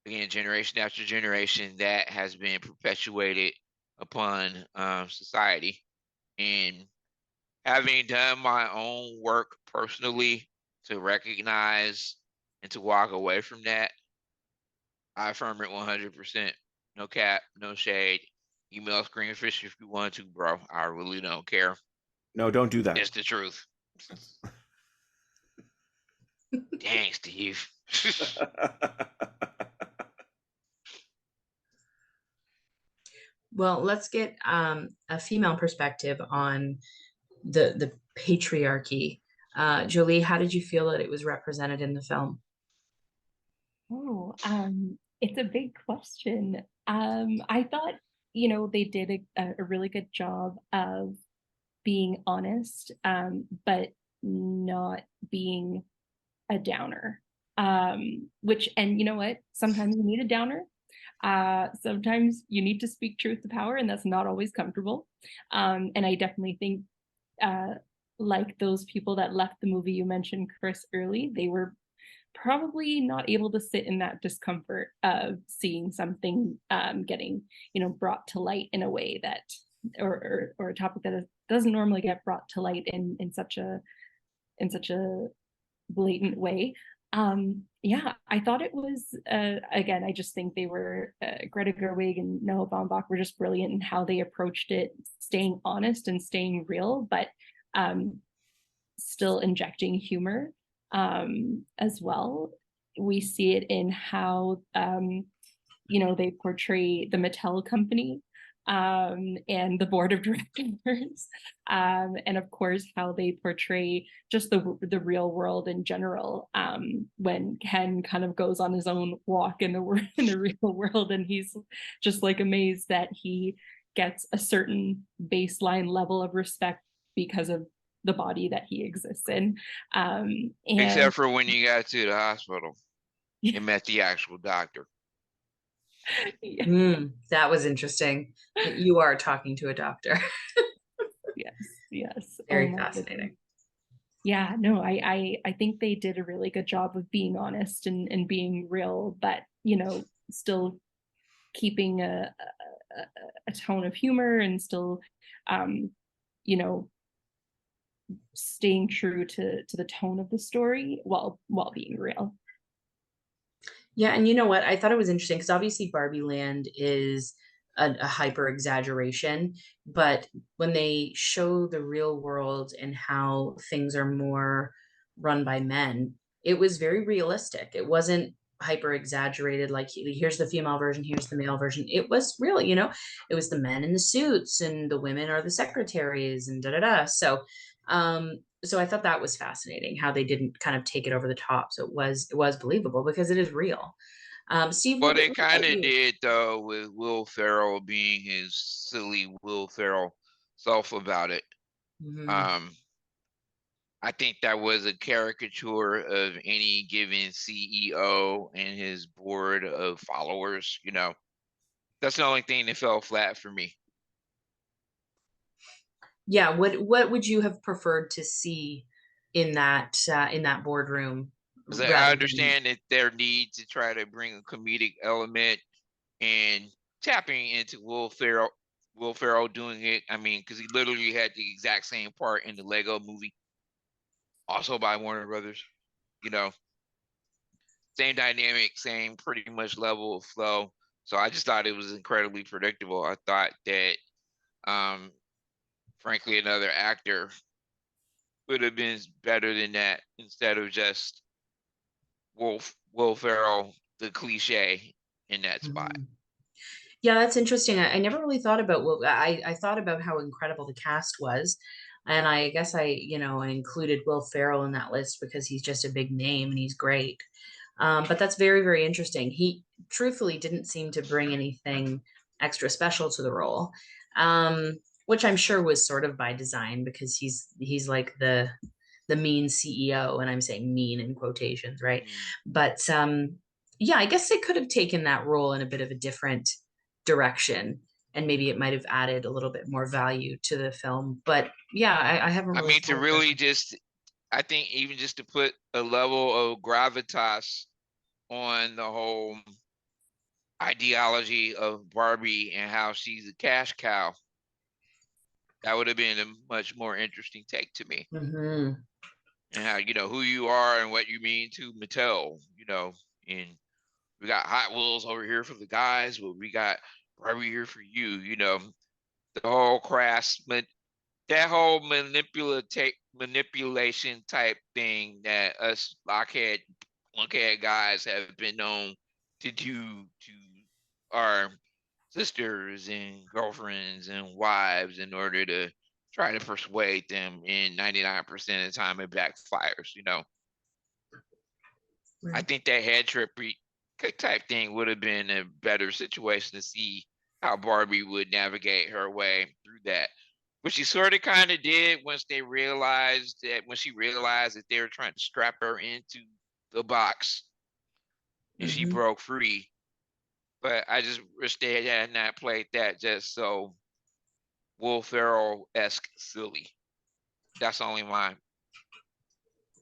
again, generation after generation, that has been perpetuated upon society. And having done my own work personally to recognize and to walk away from that, I affirm it 100%. No cap, no shade. Email Screenfish if you want to, bro. I really don't care. No, don't do that. It's the truth. Dang, Steve. Well, let's get a female perspective on the patriarchy. Jolie, how did you feel that it was represented in the film? Oh, it's a big question. I thought, they did a really good job of being honest, but not being a downer. Which, and you know what? Sometimes you need a downer. Sometimes you need to speak truth to power, and that's not always comfortable. And I definitely think, like those people that left the movie you mentioned, Chris, early, they were probably not able to sit in that discomfort of seeing something getting, brought to light in a way that, or a topic that doesn't normally get brought to light in such a blatant way. Yeah, I thought it was, again, I just think they were, Greta Gerwig and Noah Baumbach were just brilliant in how they approached it, staying honest and staying real, but still injecting humor as well. We see it in how, they portray the Mattel company and the board of directors, and of course how they portray just the real world in general. When Ken kind of goes on his own walk in the real world, and he's just like amazed that he gets a certain baseline level of respect because of the body that he exists in. And Except for when you got to the hospital and met the actual doctor. Yeah. That was interesting. You are talking to a doctor. Yes. Very fascinating. Goodness. Yeah, no, I think they did a really good job of being honest and being real, but still keeping a tone of humor, and still staying true to the tone of the story while being real. Yeah, and you know what? I thought it was interesting because obviously Barbieland is a hyper exaggeration, but when they show the real world and how things are more run by men, it was very realistic. It wasn't hyper exaggerated like here's the female version, here's the male version. It was real, it was the men in the suits and the women are the secretaries and da da da. So I thought that was fascinating how they didn't kind of take it over the top. So it was believable because it is real. Steve, Well, what they about kind of you? did, though, with Will Ferrell being his silly Will Ferrell self about it. Mhm. I think that was a caricature of any given CEO and his board of followers. That's the only thing that fell flat for me. Yeah, what would you have preferred to see in that boardroom So I rather than understand that their need to try to bring a comedic element and tapping into Will Ferrell doing it. I mean, because he literally had the exact same part in the Lego movie, also by Warner Brothers. You know, same dynamic, same pretty much level of flow. So I just thought it was incredibly predictable. I thought that, frankly, another actor would have been better than that instead of just Will Ferrell, the cliche in that spot. Mhm. Yeah, that's interesting. I never really thought about I thought about how incredible the cast was. And I guess I included Will Ferrell in that list because he's just a big name and he's great. But that's very, very interesting. He truthfully didn't seem to bring anything extra special to the role, which I'm sure was sort of by design because he's like the mean CEO, and I'm saying mean in quotations, right? Mm. But yeah, I guess they could have taken that role in a bit of a different direction and maybe it might have added a little bit more value to the film. But yeah, I haven't I really mean, to thought of really it. just, I think even just to put a level of gravitas on the whole ideology of Barbie and how she's a cash cow, that would have been a much more interesting take to me. Mm-hmm. And how, who you are and what you mean to Mattel, and we got Hot Wheels over here for the guys, but we got Barbie here for you, the whole crass, but that whole manipulation type thing that us lunkhead guys have been known to do to our sisters and girlfriends and wives in order to try to persuade them, and 99% of the time it backfires. I Right. think that head trip type thing would have been a better situation to see how Barbie would navigate her way through that. Which she sort of kind of did when she realized that they were trying to strap her into the box and she Mm-hmm. broke free. But I just wish they had not played that just so Will Ferrell-esque silly. That's only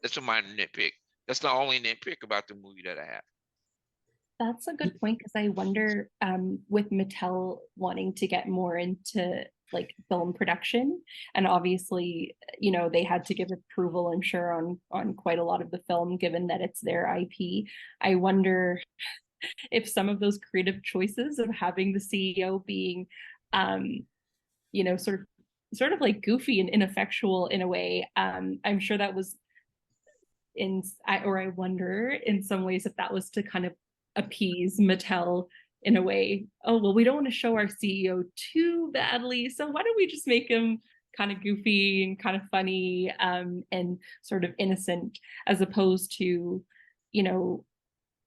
that's my nitpick. That's the only nitpick about the movie that I have. That's a good point, because I wonder, with Mattel wanting to get more into like film production, and obviously, they had to give approval, I'm sure, on quite a lot of the film, given that it's their IP. I wonder if some of those creative choices of having the CEO being, sort of like goofy and ineffectual in a way, I'm sure that was I wonder in some ways if that was to kind of appease Mattel in a way. Oh, well, we don't want to show our CEO too badly, so why don't we just make him kind of goofy and kind of funny, and sort of innocent, as opposed to,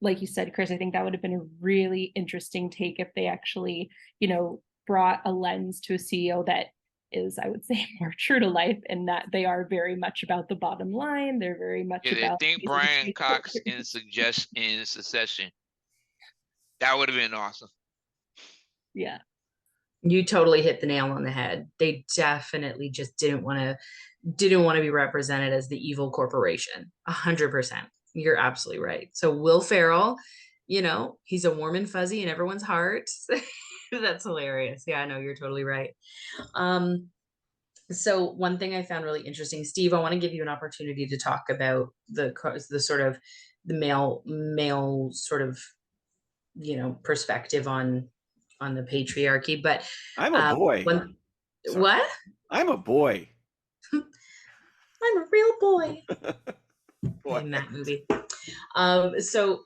like you said, Chris, I think that would have been a really interesting take if they actually, brought a lens to a CEO that is, I would say, more true to life, and that they are very much about the bottom line. They're very much Yeah, they about think Brian Cox in Succession. That would have been awesome. Yeah. You totally hit the nail on the head. They definitely just didn't want to be represented as the evil corporation. 100%. You're absolutely right. So Will Ferrell, he's a warm and fuzzy in everyone's heart. That's hilarious. Yeah, I know, you're totally right. So one thing I found really interesting, Steve, I want to give you an opportunity to talk about the sort of the male sort of perspective on the patriarchy. But I'm a boy. Sorry. what? I'm a boy. I'm a real boy Boy. in that movie. So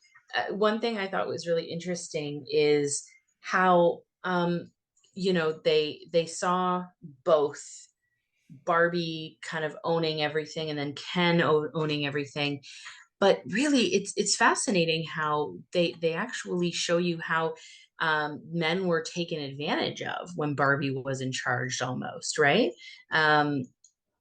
one thing I thought was really interesting is how they saw both Barbie kind of owning everything and then Ken owning everything. But really, it's fascinating how they actually show you how men were taken advantage of when Barbie was in charge, almost, right? And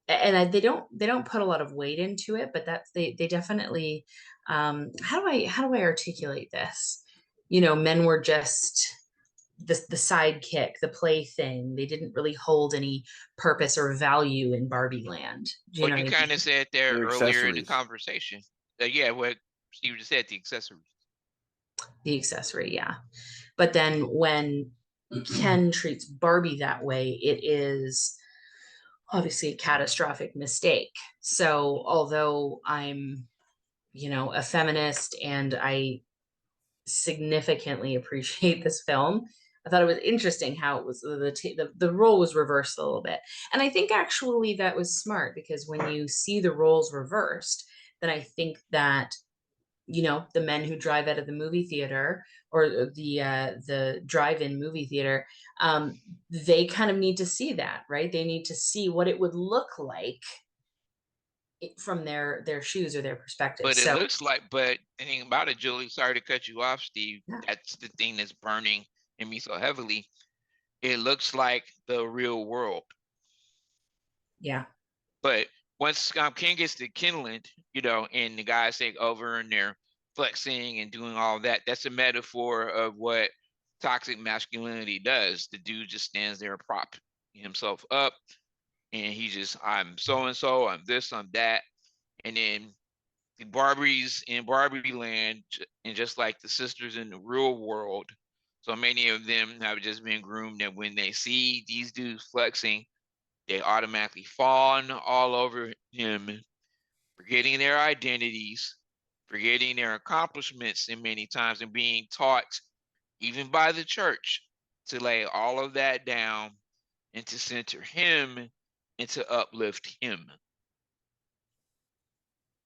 they don't put a lot of weight into it, but they definitely, how do I articulate this? Men were just the sidekick, the plaything. They didn't really hold any purpose or value in Barbieland. Do you But know you what I kind mean? of said there They're earlier in the accessories. conversation. Yeah, what Steve just said, the accessories. The accessory, yeah. But then when Ken treats Barbie that way, it is obviously a catastrophic mistake. So although I'm, a feminist and I significantly appreciate this film, I thought it was interesting how it was the role was reversed a little bit. And I think actually that was smart, because when you see the roles reversed, then I think that the men who drive out of the movie theater, or the drive-in movie theater, they kind of need to see that, right? They need to see what it would look like from their shoes or their perspective. But it So looks like, but the thing about it, Julie, sorry to cut you off, Steve. yeah, That's the thing that's burning in me so heavily. It looks like the real world. yeah, But once King gets to Kinland, and the guys take over and they're flexing and doing all that, that's a metaphor of what toxic masculinity does. The dude just stands there, prop himself up, and he just, I'm so and so, I'm this, I'm that, and then the Barbies in Barbieland, and just like the sisters in the real world, so many of them have just been groomed that when they see these dudes flexing, they automatically fawn all over him, forgetting their identities, forgetting their accomplishments, and many times, and being taught, even by the church, to lay all of that down and to center him and to uplift him.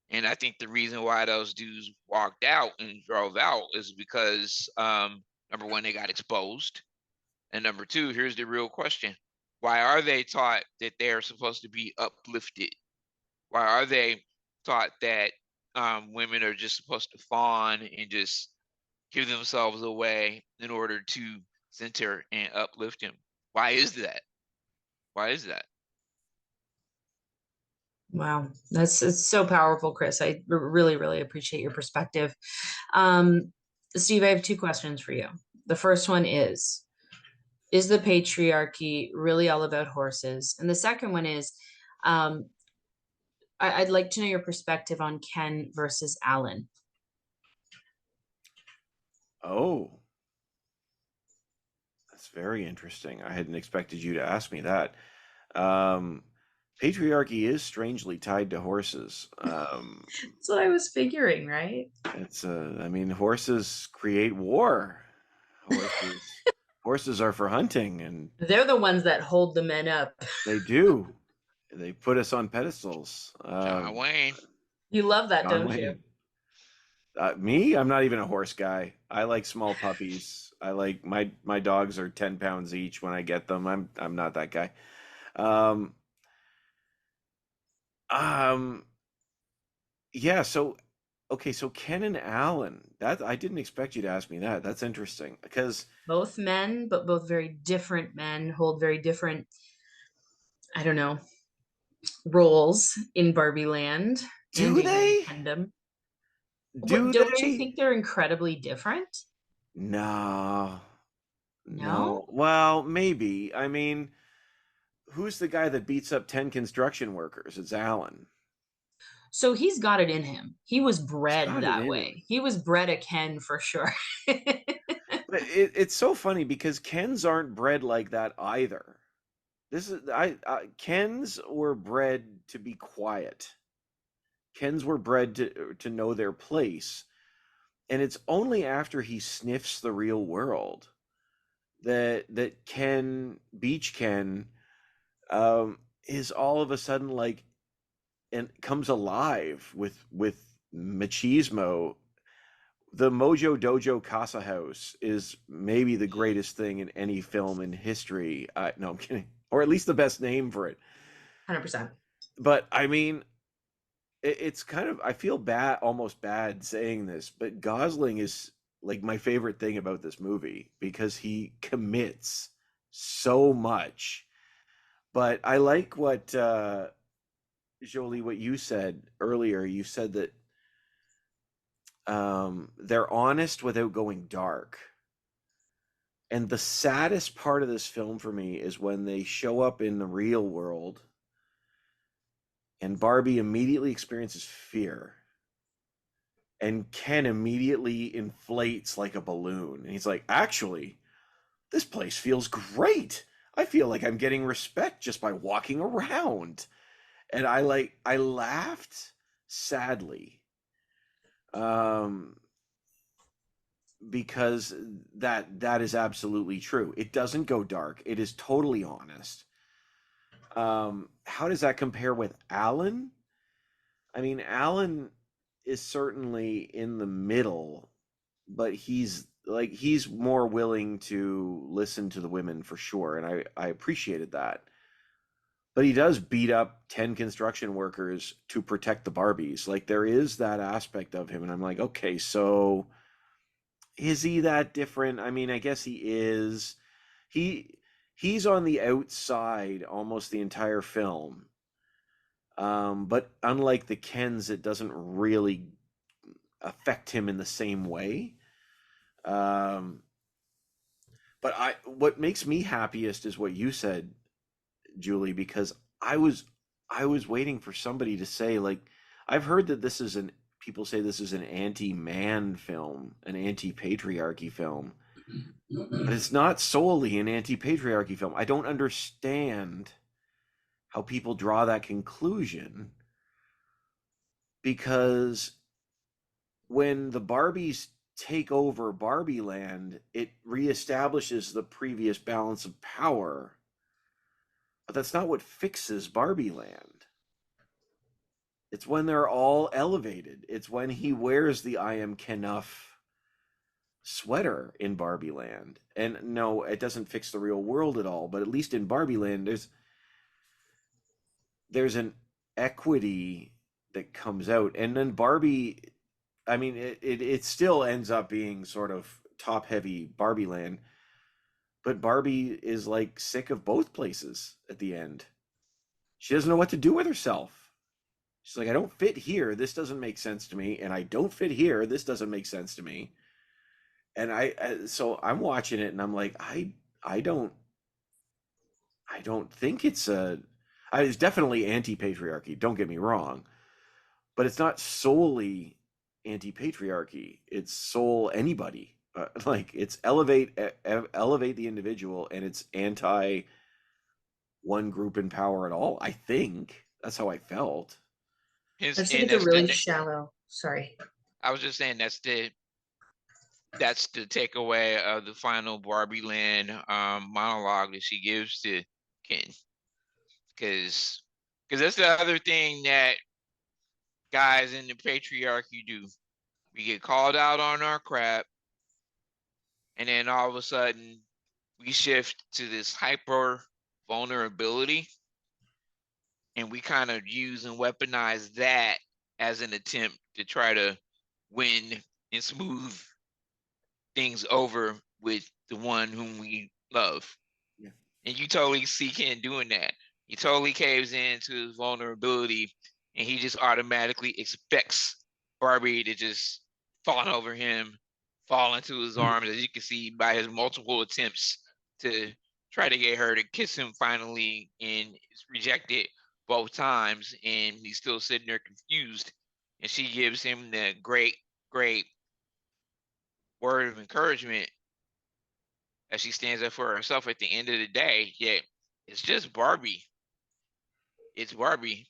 And I think the reason why those dudes walked out and drove out is because number one, they got exposed. And number two, here's the real question. Why are they taught that they are supposed to be uplifted? Why are they taught that women are just supposed to fawn and just give themselves away in order to center and uplift him? Why is that? Why is that? Wow, it's so powerful, Chris. I really, really appreciate your perspective. Steve, I have two questions for you. The first one is the patriarchy really all about horses? And the second one is, I'd like to know your perspective on Ken versus Alan. Oh, that's very interesting. I hadn't expected you to ask me that. Patriarchy is strangely tied to horses. That's what I was figuring, right? It's I mean, horses create war. Horses are for hunting, and They're the ones that hold the men up. they do. They put us on pedestals. John Wayne. You love that, John don't you? Wayne. Me, I'm not even a horse guy. I like small puppies. I like my dogs are 10 pounds each when I get them. I'm not that guy. Um, yeah, so okay, so Ken and Alan. That I didn't expect you to ask me that. That's interesting because Both men, but both very different men, hold very different, I don't know, roles in Barbieland and do in they? Kingdom. What, Do don't you they? think they're incredibly different? No. No? No. Well, maybe. I mean, who's the guy that beats up 10 construction workers? It's Alan. So he's got it in him. He was He's bred got it that in him. way. He was bred a Ken for sure. But it's so funny because Kens aren't bred like that either. This is Kens were bred to be quiet. Kens were bred to know their place. And it's only after he sniffs the real world that Ken, Beach Ken, is all of a sudden like and comes alive with machismo. The Mojo Dojo Casa House is maybe the greatest thing in any film in history. No, I'm kidding. Or at least the best name for it. 100%. But I mean, it's kind of, I feel bad, almost bad saying this, but Gosling is like my favorite thing about this movie because he commits so much. But I like what, Jolie, what you said earlier. You said that they're honest without going dark. And the saddest part of this film for me is when they show up in the real world and Barbie immediately experiences fear. And Ken immediately inflates like a balloon. And he's like, actually, this place feels great. I feel like I'm getting respect just by walking around. And I laughed sadly. Because that is absolutely true. It doesn't go dark. It is totally honest. How does that compare with Alan? I mean, Alan is certainly in the middle, but he's more willing to listen to the women for sure, and I appreciated that. But he does beat up 10 construction workers to protect the Barbies. Like there is that aspect of him, and I'm like, okay, so is he that different? I mean, I guess he is. He's on the outside almost the entire film. But unlike the Kens, it doesn't really affect him in the same way. Um, But what makes me happiest is what you said, Julie, because I was waiting for somebody to say, like, I've heard that people say this is an anti-man film, an anti-patriarchy film, but it's not solely an anti-patriarchy film. I don't understand how people draw that conclusion, because when the Barbies take over Barbieland, it reestablishes the previous balance of power. But that's not what fixes Barbieland. It's when they're all elevated. It's when he wears the I am Kenough sweater in Barbieland. And no, it doesn't fix the real world at all, but at least in Barbieland there's an equity that comes out. And then Barbie, I mean, it still ends up being sort of top heavy Barbieland, but Barbie is like sick of both places at the end. She doesn't know what to do with herself. She's like, I don't fit here. This doesn't make sense to me. And I don't fit here. This doesn't make sense to me. And so I'm watching it and I'm like, I don't think it's definitely anti-patriarchy. Don't get me wrong, but it's not solely anti-patriarchy. It's soul anybody. Like, it's elevate the individual, and it's anti one group in power at all. I think that's how I felt. I just think it's a really shallow. Sorry. I was just saying that's the takeaway of the final Barbieland monologue that she gives to Ken, because that's the other thing that guys in the patriarchy do. We get called out on our crap, and then all of a sudden we shift to this hyper vulnerability, and we kind of use and weaponize that as an attempt to try to win and smooth things over with the one whom we love. Yeah. And you totally see Ken doing that. He totally caves into his vulnerability, and he just automatically expects Barbie to just fawn over him, fall into his arms, as you can see by his multiple attempts to try to get her to kiss him finally, and it's rejected both times, and he's still sitting there confused. And she gives him the great word of encouragement as she stands up for herself at the end of the day. Yet it's just Barbie. It's Barbie.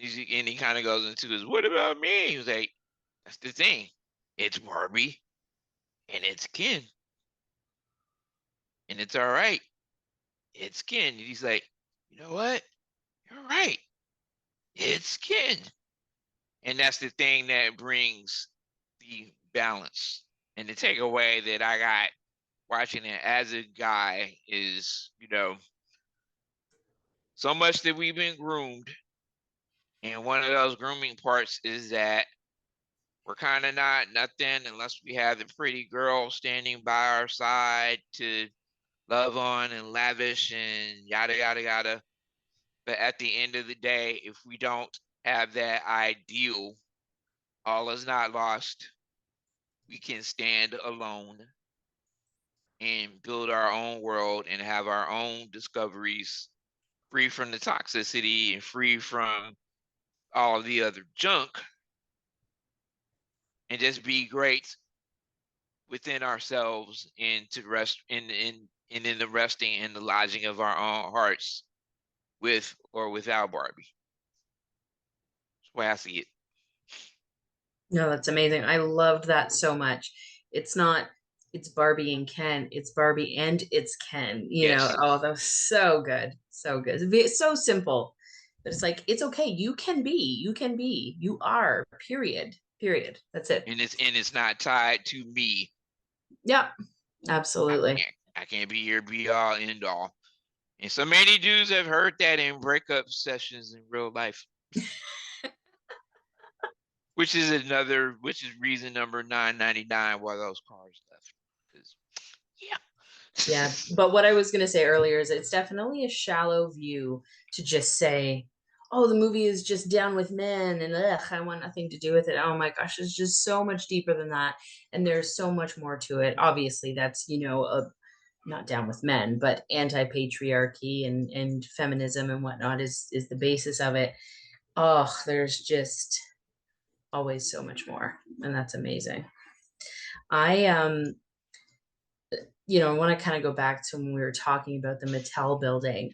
And he kind of goes into his, what about me? He was like, that's the thing. It's Barbie and it's Ken. And it's all right. It's Ken. And he's like, you know what? You're right. It's Ken. And that's the thing that brings the balance. And the takeaway that I got watching it as a guy is, so much that we've been groomed. And one of those grooming parts is that we're kind of not nothing unless we have the pretty girl standing by our side to love on and lavish and yada, yada, yada. But at the end of the day, if we don't have that ideal, all is not lost. We can stand alone and build our own world and have our own discoveries, free from the toxicity and free from all of the other junk, and just be great within ourselves and to rest in the resting and the lodging of our own hearts, with or without Barbie. That's the way I see it. No, that's amazing. I loved that so much. It's not, it's Barbie and Ken. It's Barbie and it's Ken. Yes. Oh, that was so good. So good. It's so simple. But it's like, it's okay. You can be. You are. Period. Period. That's it. And it's not tied to me. Yep. Absolutely. I can't be your be all end all. And so many dudes have heard that in breakup sessions in real life. which is reason number 999 why those cars left. Yeah. Yeah. But what I was going to say earlier is it's definitely a shallow view to just say, oh, the movie is just down with men and I want nothing to do with it. Oh my gosh, it's just so much deeper than that. And there's so much more to it. Obviously, that's, not down with men, but anti-patriarchy and feminism and whatnot is the basis of it. Oh, there's just always so much more, and that's amazing. I I want to kind of go back to when we were talking about the Mattel building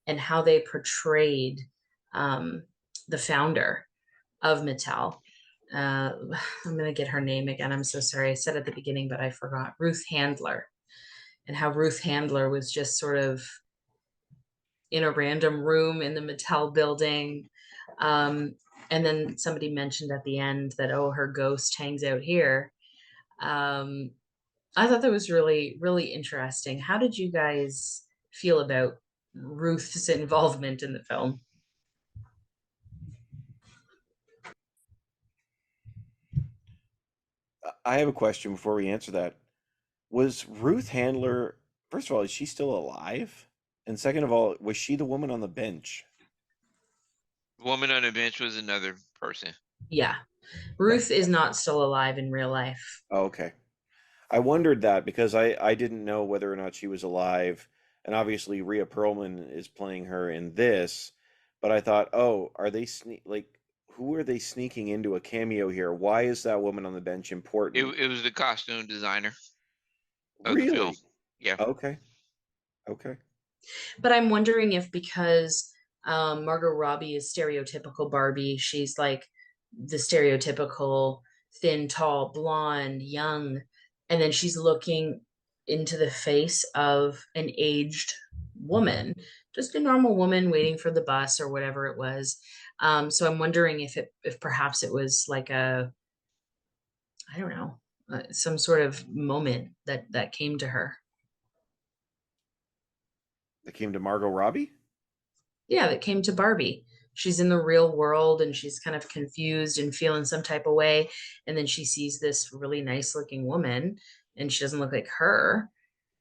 and how they portrayed um, the founder of Mattel. I'm going to get her name again. I'm so sorry. I said at the beginning, but I forgot. Ruth Handler, and how Ruth Handler was just sort of in a random room in the Mattel building. Um, and then somebody mentioned at the end that, oh, her ghost hangs out here. Um, I thought that was really, really interesting. How did you guys feel about Ruth's involvement in the film? I have a question before we answer that. Was Ruth Handler, first of all, is she still alive? And second of all, was she the woman on the bench? Woman on the bench was another person. Yeah. Okay. Ruth is not still alive in real life. Oh, okay. I wondered that because I didn't know whether or not she was alive. And obviously Rhea Perlman is playing her in this, but I thought, oh, are they who are they sneaking into a cameo here? Why is that woman on the bench important? It was the costume designer of the film. Really? Yeah. Okay. Okay. But I'm wondering if because Margot Robbie is stereotypical Barbie, she's like the stereotypical thin, tall, blonde, young, and then she's looking into the face of an aged woman, just a normal woman waiting for the bus or whatever it was. So I'm wondering if perhaps it was like I don't know, some sort of moment that came to her. That came to Margot Robbie? Yeah, that came to Barbie. She's in the real world and she's kind of confused and feeling some type of way. And then she sees this really nice looking woman and she doesn't look like her.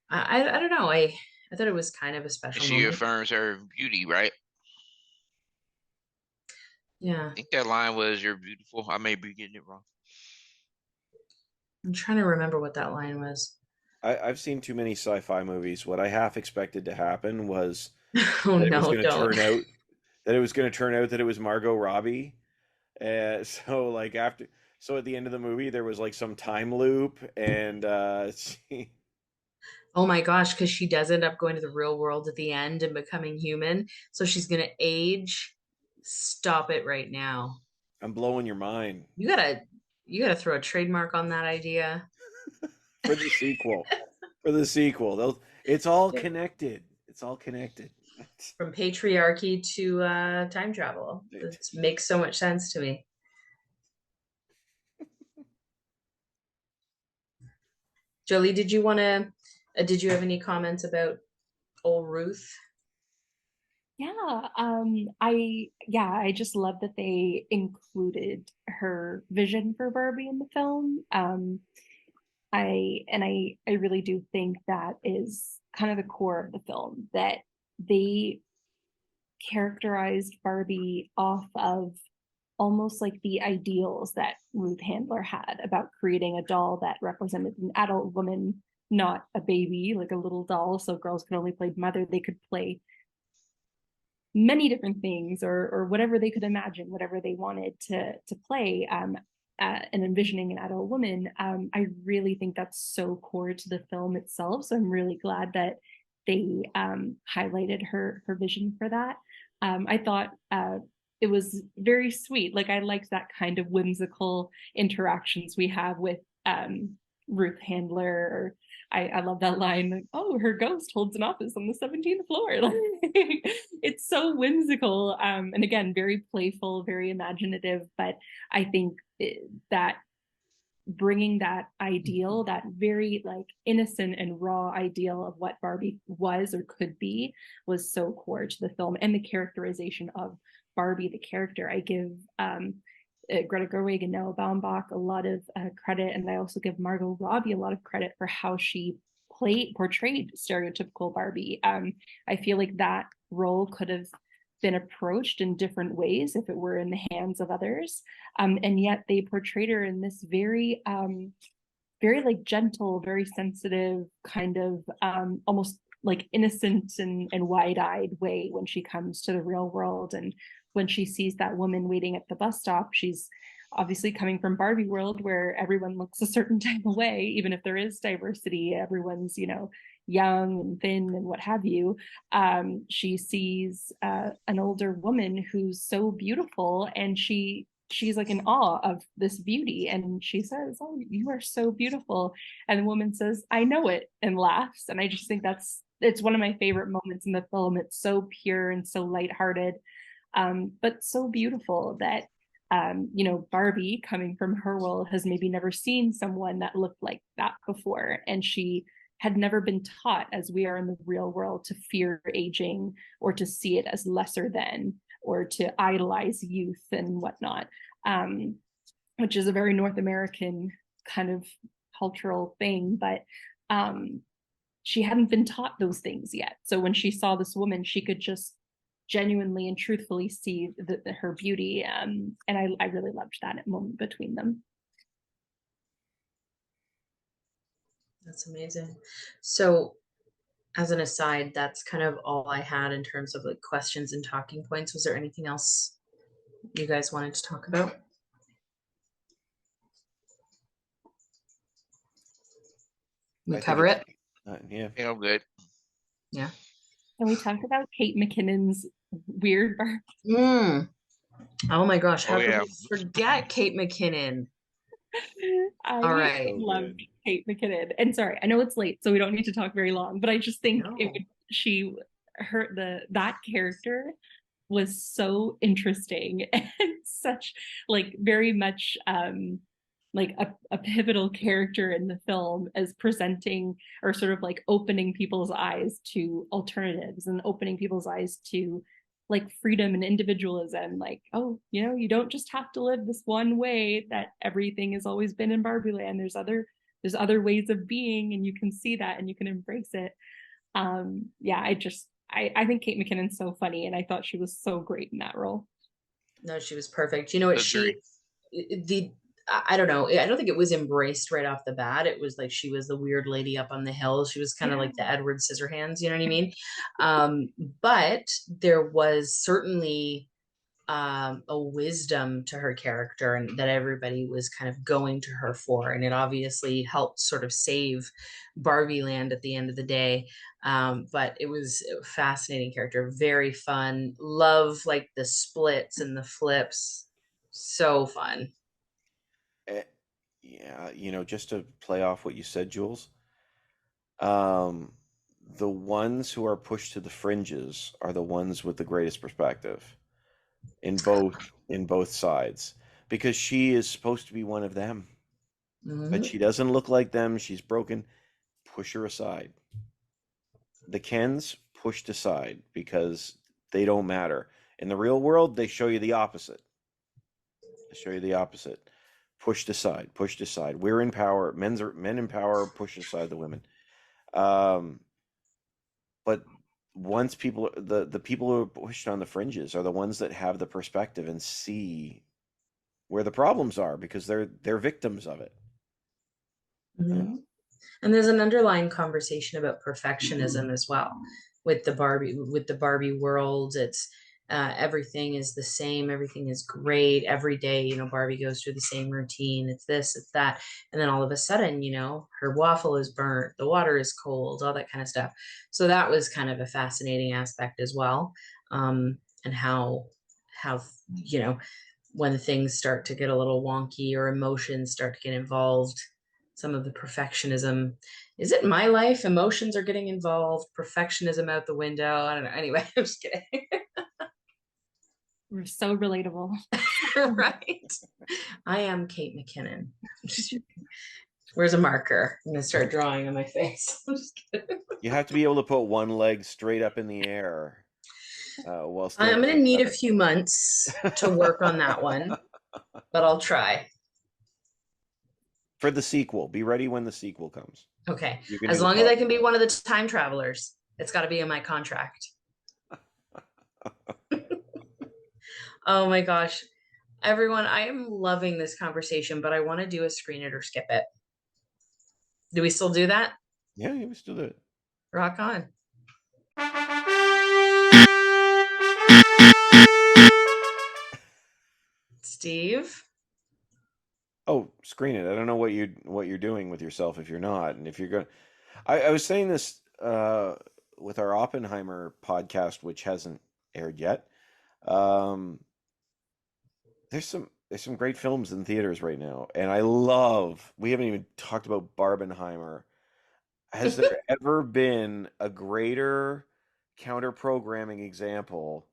I don't know. I thought it was kind of a And special she moment. affirms her beauty, right? Yeah. I think that line was "You're beautiful." I may be getting it wrong. I'm trying to remember what that line was. I've seen too many sci-fi movies. What I half expected to happen was Oh that it was no, going to don't. turn out that it was Margot Robbie. So like after, so at the end of the movie there was like some time loop, and Oh my gosh, because she does end up going to the real world at the end and becoming human. So she's gonna age. Stop it right now. I'm blowing your mind You gotta you gotta throw a trademark on that idea. for the sequel. For the sequel, it's all connected. It's all connected. From patriarchy to time travel. It makes so much sense to me. Jolie, did you have any comments about old Ruth? I just love that they included her vision for Barbie in the film. I really do think that is kind of the core of the film, that they characterized Barbie off of almost like the ideals that Ruth Handler had about creating a doll that represented an adult woman, not a baby, like a little doll. So girls could only play mother, they could play many different things, or whatever they could imagine, whatever they wanted to play, and envisioning an adult woman. I really think that's so core to the film itself. So I'm really glad that they highlighted her vision for that. I thought it was very sweet. Like I liked that kind of whimsical interactions we have with Ruth Handler. Or I love that line, like, oh, her ghost holds an office on the 17th floor. Like, it's so whimsical, and again, very playful, very imaginative. But I think that bringing that ideal, that very like innocent and raw ideal of what Barbie was or could be, was so core to the film. And the characterization of Barbie, the character, I give Greta Gerwig and Noah Baumbach a lot of credit, and I also give Margot Robbie a lot of credit for how she portrayed stereotypical Barbie. I feel like that role could have been approached in different ways if it were in the hands of others, and yet they portrayed her in this very very like gentle, very sensitive, kind of almost like innocent and wide-eyed way when she comes to the real world. And when she sees that woman waiting at the bus stop, she's obviously coming from Barbie world where everyone looks a certain type of way, even if there is diversity, everyone's, you know, young and thin and what have you. She sees an older woman who's so beautiful, and she's like in awe of this beauty, and she says, "Oh, you are so beautiful," and the woman says, "I know it," and laughs. And I just think it's one of my favorite moments in the film. It's so pure and so lighthearted, but so beautiful that you know, Barbie, coming from her world, has maybe never seen someone that looked like that before, and she had never been taught, as we are in the real world, to fear aging or to see it as lesser than, or to idolize youth and whatnot, which is a very North American kind of cultural thing. But she hadn't been taught those things yet. So when she saw this woman, she could just genuinely and truthfully see her beauty. And I really loved that moment between them. That's amazing. So as an aside, that's kind of all I had in terms of like questions and talking points. Was there anything else you guys wanted to talk about? We cover it? Yeah. Yeah, I'm good. Yeah. Can we talk about Kate McKinnon's weird Barbie? Oh my gosh, how Oh, could yeah. we forget Kate McKinnon? I All right. loved Kate McKinnon. And sorry, I know it's late, so we don't need to talk very long, but I just think that character was so interesting and such like very much like a pivotal character in the film, as presenting or sort of like opening people's eyes to alternatives and opening people's eyes to like freedom and individualism. Like, oh, you know, you don't just have to live this one way that everything has always been in Barbieland. There's other ways of being, and you can see that and you can embrace it. Yeah, I think Kate McKinnon's so funny, and I thought she was so great in that role. No, she was perfect. You know what? Agree. I don't know. I don't think it was embraced right off the bat. It was like she was the weird lady up on the hill. She was kind of like the Edward Scissorhands, you know what I mean? But there was certainly a wisdom to her character, and that everybody was kind of going to her for. And it obviously helped sort of save Barbieland at the end of the day. But it was a fascinating character, very fun. Love like the splits and the flips. So fun. Yeah, you know, just to play off what you said, Jules, um, the ones who are pushed to the fringes are the ones with the greatest perspective in both sides, because she is supposed to be one of them, but she doesn't look like them. She's broken. Push her aside. The Kens pushed aside because they don't matter. In the real world, they show you the opposite. Pushed aside, pushed aside. We're in power. Men in power. Push aside the women. But once the people who are pushed on the fringes are the ones that have the perspective and see where the problems are, because they're victims of it. And there's an underlying conversation about perfectionism as well with the Barbie world. It's everything is the same, everything is great every day. You know, Barbie goes through the same routine. It's this, it's that, and then all of a sudden, you know, her waffle is burnt, the water is cold, all that kind of stuff. So that was kind of a fascinating aspect as well. And how you know, when things start to get a little wonky or emotions start to get involved, some of the perfectionism. Is it my life? Emotions are getting involved, perfectionism out the window. I don't know. Anyway, I'm just kidding. We're so relatable. Right. I am Kate McKinnon. Where's a marker? I'm gonna start drawing on my face. I'm just kidding. You have to be able to put one leg straight up in the air while I'm gonna need a few months to work on that one, but I'll try. For the sequel, be ready when the sequel comes. Okay. As long as I can be one of the time travelers, it's got to be in my contract. Oh my gosh. Everyone, I am loving this conversation, but I want to do a screen it or skip it. Do we still do that? Yeah, we still do it. Rock on. Steve? Oh, screen it. I don't know what you're doing with yourself if you're not, and if you're going. I was saying this with our Oppenheimer podcast, which hasn't aired yet. Um, there's some great films in theaters right now, and I love. We haven't even talked about Barbenheimer. Has there ever been a greater counter programming example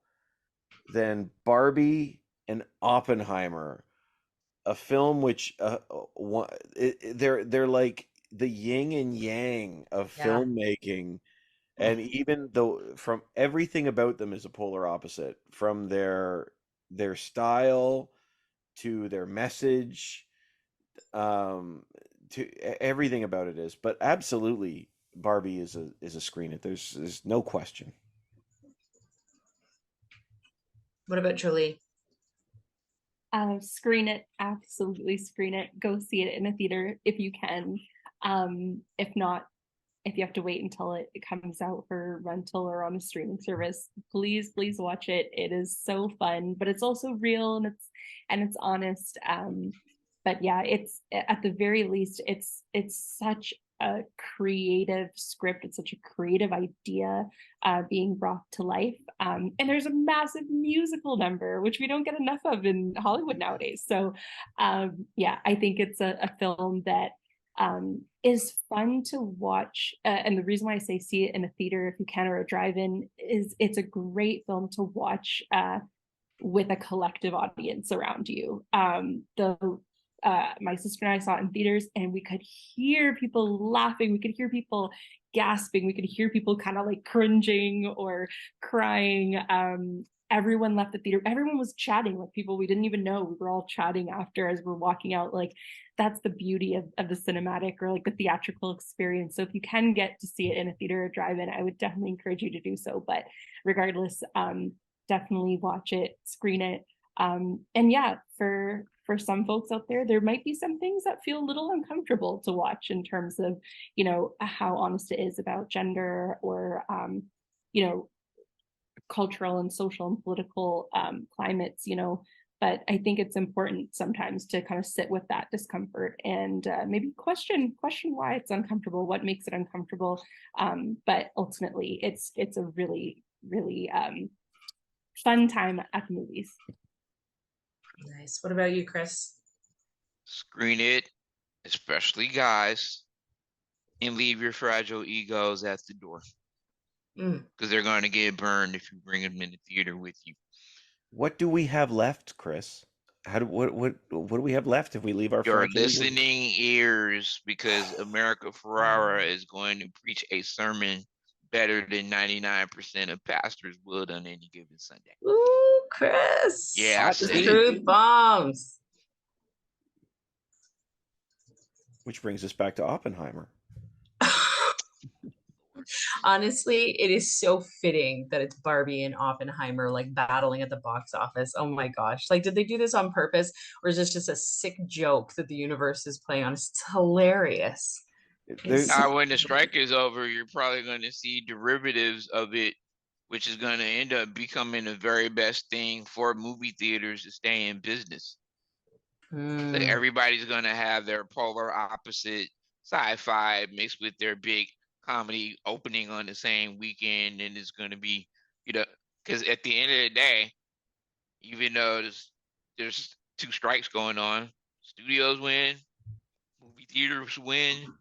than Barbie and Oppenheimer? A film which they're like the yin and yang of Yeah. filmmaking, and even though from everything about them is a polar opposite, from their style to their message, to everything about it is. But absolutely, Barbie is a screen it. There's no question. What about Jolie? Screen it, absolutely screen it. Go see it in a theater if you can. If not, if you have to wait until it comes out for rental or on a streaming service, please watch it. It is so fun, but it's also real and it's honest. But yeah, it's at the very least, it's such a creative script. It's such a creative idea being brought to life. And there's a massive musical number, which we don't get enough of in Hollywood nowadays. So yeah, I think it's a film that is fun to watch. And the reason why I say see it in a theater if you can, or a drive-in, is it's a great film to watch with a collective audience around you. My sister and I saw it in theaters, and we could hear people laughing, we could hear people gasping, we could hear people kind of like cringing or crying. Everyone left the theater, everyone was chatting, like people we didn't even know, we were all chatting after as we're walking out. Like that's the beauty of the cinematic or like the theatrical experience. So if you can get to see it in a theater or drive-in, I would definitely encourage you to do so. But regardless, definitely watch it, screen it. And yeah, for some folks out there, there might be some things that feel a little uncomfortable to watch in terms of, you know, how honest it is about gender or, you know, cultural and social and political climates, you know. But I think it's important sometimes to kind of sit with that discomfort and maybe question why it's uncomfortable, what makes it uncomfortable. But ultimately, it's a really fun time at the movies. Nice. What about you, Chris? Screen it, especially guys, and leave your fragile egos at the door because they're going to get burned if you bring them in the theater with you. What do we have left, Chris? What do we have left if we leave our Your fragile egos? listening ears, because America Ferrara is going to preach a sermon better than 99% of pastors would on any given Sunday. Ooh, Chris. Yeah, I the said truth bombs. Which brings us back to Oppenheimer. Honestly, it is so fitting that it's Barbie and Oppenheimer like battling at the box office. Oh my gosh. Like, did they do this on purpose, or is this just a sick joke that the universe is playing on? It's hilarious. When the strike is over, you're probably going to see derivatives of it, which is going to end up becoming the very best thing for movie theaters to stay in business. So everybody's going to have their polar opposite sci-fi mixed with their big comedy opening on the same weekend, and it's going to be, you know, because at the end of the day, even though there's two strikes going on, studios win, movie theaters win.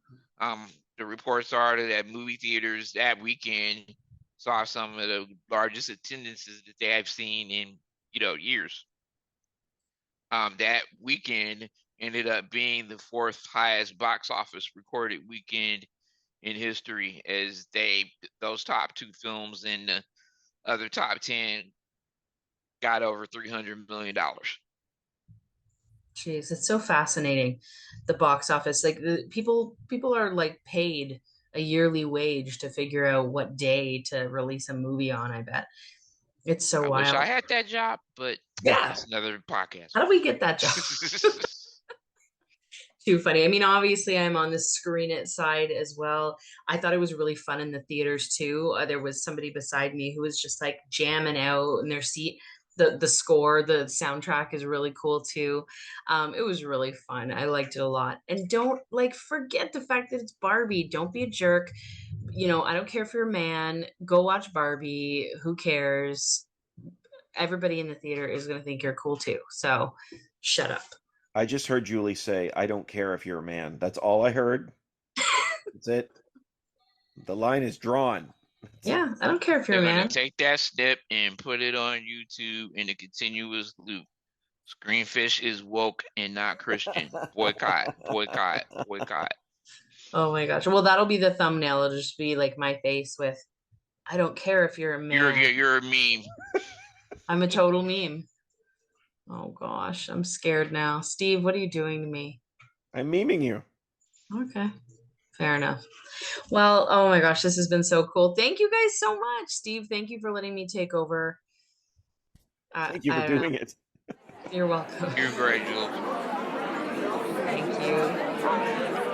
The reports are that movie theaters that weekend saw some of the largest attendances that they have seen in, you know, years. That weekend ended up being the fourth highest box office recorded weekend in history, as those top two films and the other top 10 got over $300 million. Jeez, it's so fascinating. The box office, like the people are like paid a yearly wage to figure out what day to release a movie on, I bet. It's so I wild. wish I had that job, but yeah, that's another podcast. How do we get that job? too funny. I mean, obviously, I'm on the screen it side as well. I thought it was really fun in the theaters too. There was somebody beside me who was just like jamming out in their seat. The score, the soundtrack is really cool too. It was really fun. I liked it a lot. And don't like forget the fact that it's Barbie. Don't be a jerk. You know, I don't care if you're a man. Go watch Barbie. Who cares? Everybody in the theater is going to think you're cool too. So shut up. I just heard Julie say, "I don't care if you're a man." That's all I heard. That's it. The line is drawn. Yeah, I don't care if you're They're a gonna man. take that snip and put it on YouTube in a continuous loop. Screenfish is woke and not Christian. Boycott, boycott, boycott. Oh my gosh. Well, that'll be the thumbnail. It'll just be like my face with, I don't care if you're a man. You're a meme. I'm a total meme. Oh gosh, I'm scared now. Steve, what are you doing to me? I'm memeing you. Okay, fair enough. Well, oh my gosh, this has been so cool. Thank you guys so much. Steve, thank you for letting me take over. Thank you for I don't doing know. it. You're welcome. You're great, Jules. Thank you.